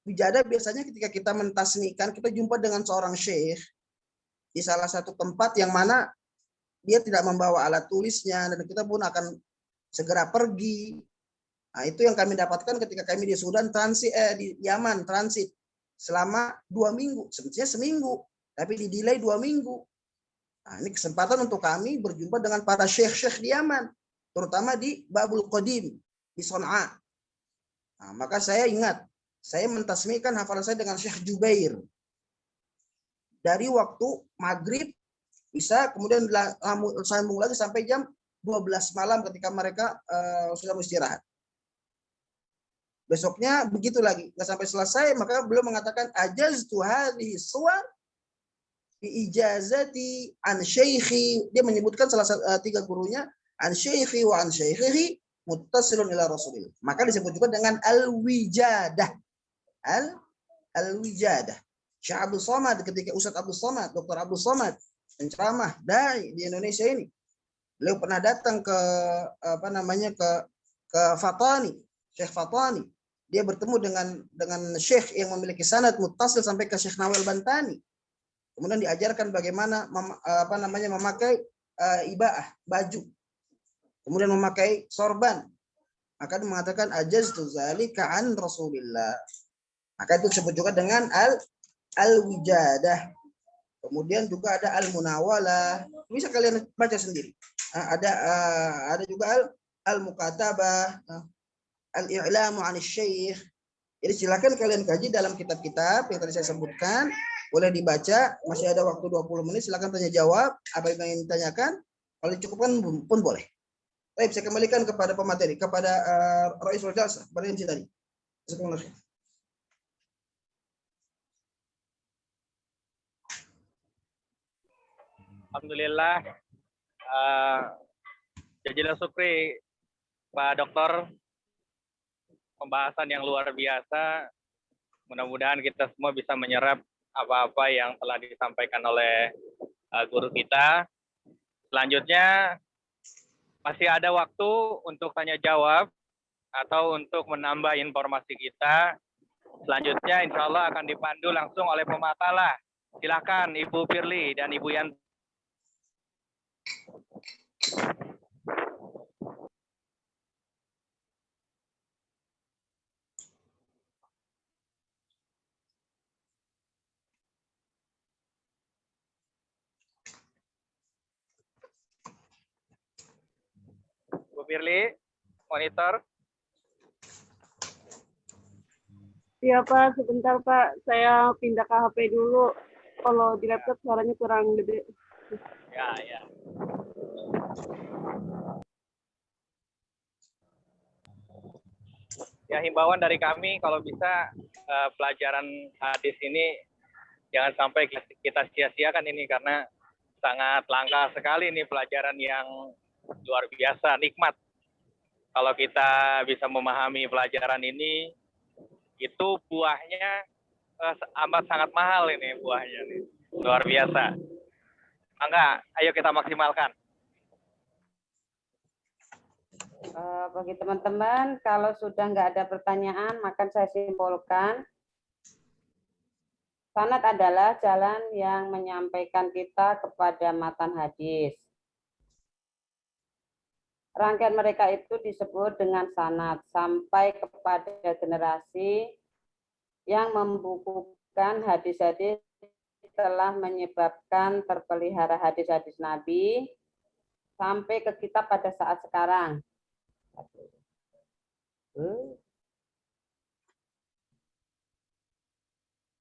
Wijadah biasanya ketika kita mentasnikan, kita jumpa dengan seorang syekh di salah satu tempat yang mana dia tidak membawa alat tulisnya, dan kita pun akan segera pergi. Nah, itu yang kami dapatkan ketika kami di Sudan di Yaman transit selama 2 minggu, sebetulnya seminggu, tapi didelay 2 minggu. Nah, ini kesempatan untuk kami berjumpa dengan para syekh-syekh di Yaman, terutama di Babul Qadim, di Son'a. Nah, maka saya ingat, saya mentasmikan hafalan saya dengan Syekh Jubair. Dari waktu maghrib, bisa kemudian sambung lagi sampai jam 12 malam ketika mereka sudah istirahat. Besoknya begitu lagi, nggak sampai selesai, maka beliau mengatakan ajaztu hadhihi suwar bi ijazati an syaikhi. Dia menyebutkan salah satu 3 gurunya, an syaikhi wa an syaikhihi muttasilun ila Rasulillah. Maka disebut juga dengan al-wijadah. Al-wijadah. Syekh Abdul Somad, ketika Ustaz Abdul Somad, Dr. Abdul Somad penceramah di Indonesia ini, beliau pernah datang ke ke Fatani, Syekh Fatani. Dia bertemu dengan syekh yang memiliki sanad muttasil sampai ke Syekh Nawal Bantani. Kemudian diajarkan bagaimana memakai ibaah, baju. Kemudian memakai sorban. Maka dia mengatakan ajaztu zalika an Rasulillah. Maka itu disebut juga dengan al-wijadah. Kemudian juga ada al-munawalah. Bisa kalian baca sendiri. Ada juga al-mukatabah, al-i'lamu 'anil syekh. Jadi silakan kalian kaji dalam kitab-kitab yang tadi saya sebutkan, boleh dibaca, masih ada waktu 20 menit, silakan tanya jawab apa yang ingin ditanyakan. Kalau dicukupkan pun boleh. Baik, saya kembalikan kepada pemateri, kepada Raisul Jalsah, kepada MC tadi. Alhamdulillah. Jazakallahu syukri Pak Dokter, pembahasan yang luar biasa. Mudah-mudahan kita semua bisa menyerap apa-apa yang telah disampaikan oleh guru kita. Selanjutnya masih ada waktu untuk tanya jawab atau untuk menambah informasi kita. Selanjutnya insya Allah akan dipandu langsung oleh pematalah. Silakan Ibu Firly dan Ibu Yanti. Firly, monitor. Iya Pak, sebentar Pak. Saya pindah ke HP dulu. Kalau di laptop suaranya kurang gede. Ya. Ya, himbauan dari kami kalau bisa pelajaran hadis ini jangan sampai kita sia-siakan ini, karena sangat langka sekali ini pelajaran yang luar biasa, nikmat. Kalau kita bisa memahami pelajaran ini, itu buahnya amat sangat mahal ini buahnya nih. Luar biasa. Mangga, ayo kita maksimalkan. Bagi teman-teman, kalau sudah nggak ada pertanyaan, maka saya simpulkan. Sanad adalah jalan yang menyampaikan kita kepada matan hadis. Rangkaian mereka itu disebut dengan sanad sampai kepada generasi yang membukukan hadis-hadis telah menyebabkan terpelihara hadis-hadis Nabi sampai ke kita pada saat sekarang.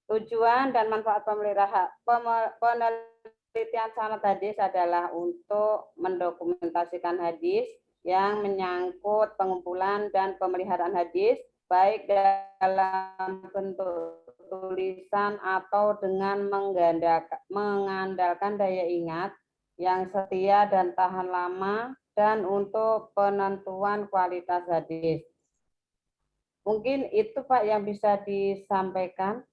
Tujuan dan manfaat penelitian sanad hadis adalah untuk mendokumentasikan hadis yang menyangkut pengumpulan dan pemeliharaan hadis, baik dalam bentuk tulisan atau dengan mengandalkan daya ingat yang setia dan tahan lama, dan untuk penentuan kualitas hadis. Mungkin itu Pak yang bisa disampaikan.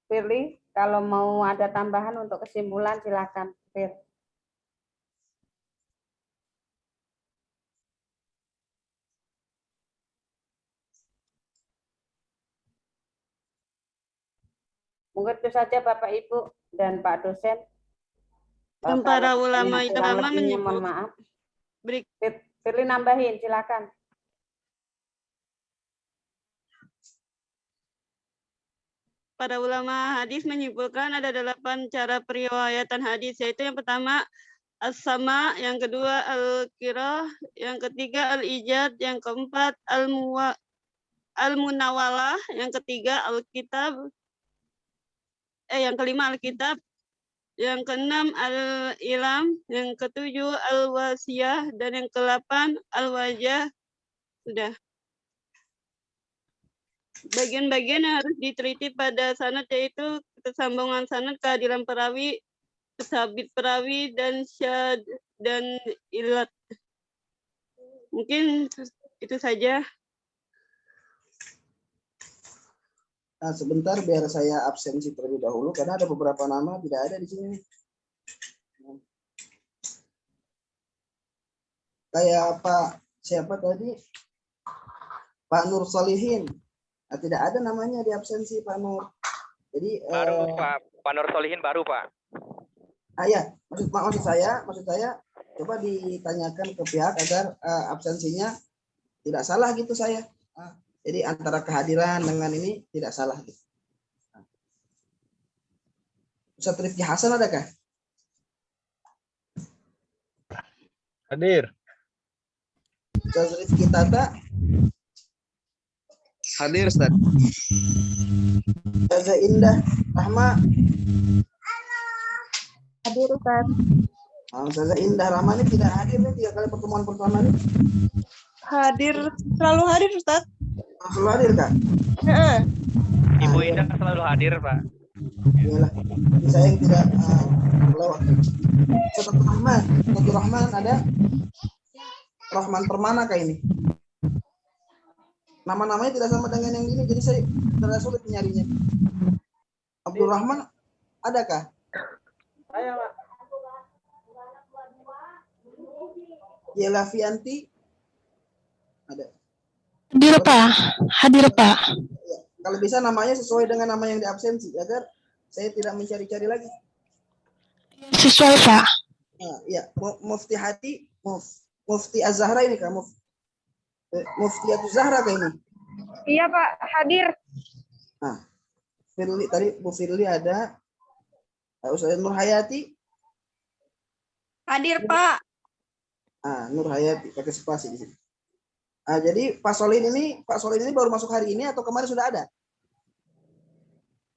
Firly, kalau mau ada tambahan untuk kesimpulan silakan. Fir. Mungkin itu saja Bapak Ibu dan Pak dosen. Dan para ulama menyebut. Mohon maaf. Firly nambahin, silakan. Para ulama hadis menyimpulkan ada 8 cara periwayatan hadis, yaitu yang pertama as-sama, yang kedua al-qirah, yang ketiga al-ijad, yang keempat al-munawalah, yang ketiga al-kitab, yang kelima al-kitab, yang keenam al-ilam, yang ketujuh al-wasiyah, dan yang ke-8 al-wajah. Sudah. Bagian-bagian yang harus diteliti pada sanad yaitu kesambungan sanad, keadilan perawi, sabit perawi, dan syad dan ilat. Mungkin itu saja. Nah, sebentar biar saya absensi terlebih dahulu karena ada beberapa nama tidak ada di sini. Kayak Pak siapa tadi? Pak Nur Solihin. Nah, tidak ada namanya di absensi Pak Nur. Jadi baru Pak Nur Solihin baru Pak. Ya, maksud saya coba ditanyakan ke pihak agar absensinya tidak salah gitu saya. Jadi antara kehadiran dengan ini tidak salah. Ustaz Rifki Hasan adakah? Hadir. Ustaz Rifki Tata. Hadir, Ustaz. Ustaz Indah Rahma. Hadir, Ustaz. Ustaz Indah Rahma ini tidak hadir nih 3 kali pertemuan pertama ini. Hadir, selalu hadir, Ustaz. Selalu hadir, Kak? Ibu Indah selalu hadir, Pak. Iyalah, saya yang tidak lewat. Ustaz Rahman, Ustaz Rahman ada? Rahman Permana kah ini? Nama-namanya tidak sama dengan yang ini, jadi saya tidak sulit nyarinya. Abdul Rahman, adakah? Saya, Pak. Yela Fianti, ada. Hadir, Pak. Hadir, Pak. Ya, kalau bisa namanya sesuai dengan nama yang diabsensi, agar saya tidak mencari-cari lagi. Sesuai, Pak. Nah, ya, Mufti Hati, Mufti Az-Zahra ini kan, Mufti Az-Zahra kayak ini. Iya, Pak. Hadir. Nah, Firly tadi Bu Firly ada. Ustaz Nur Hayati. Hadir, Pak. Nur Hayati pakai spasi di sini. Jadi Pak Solin ini baru masuk hari ini atau kemarin sudah ada?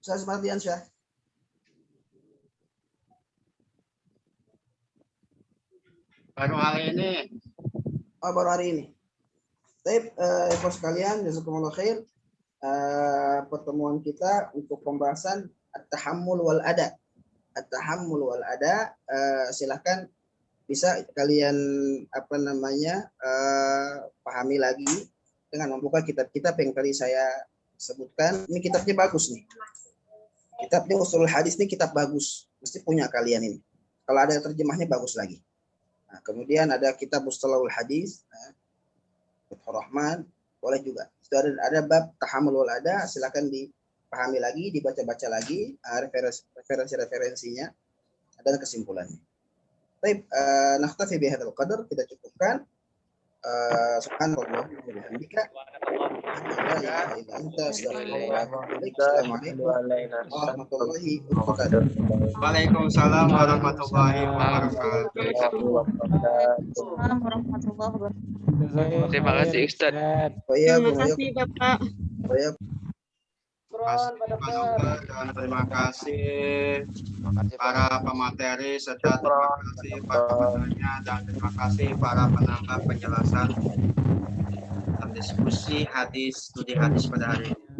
Ustaz Mardiansyah. Baru hari ini. Oh, baru hari ini. Baik, ikhwan sekalian, jazakumullah khair. Pertemuan kita untuk pembahasan at-tahammul wal ada. At-tahammul wal ada, silahkan bisa kalian pahami lagi dengan membuka kitab-kitab yang tadi saya sebutkan. Ini kitabnya bagus nih. Kitabnya Ushulul Hadis ini kitab bagus. Mesti punya kalian ini. Kalau ada terjemahnya bagus lagi. Nah, kemudian ada kitab Mustalahul Hadis, Fathur Rahman, boleh juga. Itu ada bab tahammul wal ada, silakan dipahami lagi, dibaca-baca lagi referensi-referensinya dan kesimpulannya. Baik, naktafi bihadzal qadar, kita cukupkan. Subhanallah wa bihamdika. Assalamualaikum warahmatullahi wabarakatuh. Waalaikumsalam warahmatullahi wabarakatuh. Terima kasih Ustaz. Terima kasih Bapak. Dan terima kasih para pemateri serta terima kasih para penanya dan terima kasih para penambah penjelasan dan diskusi studi hadis pada hari ini.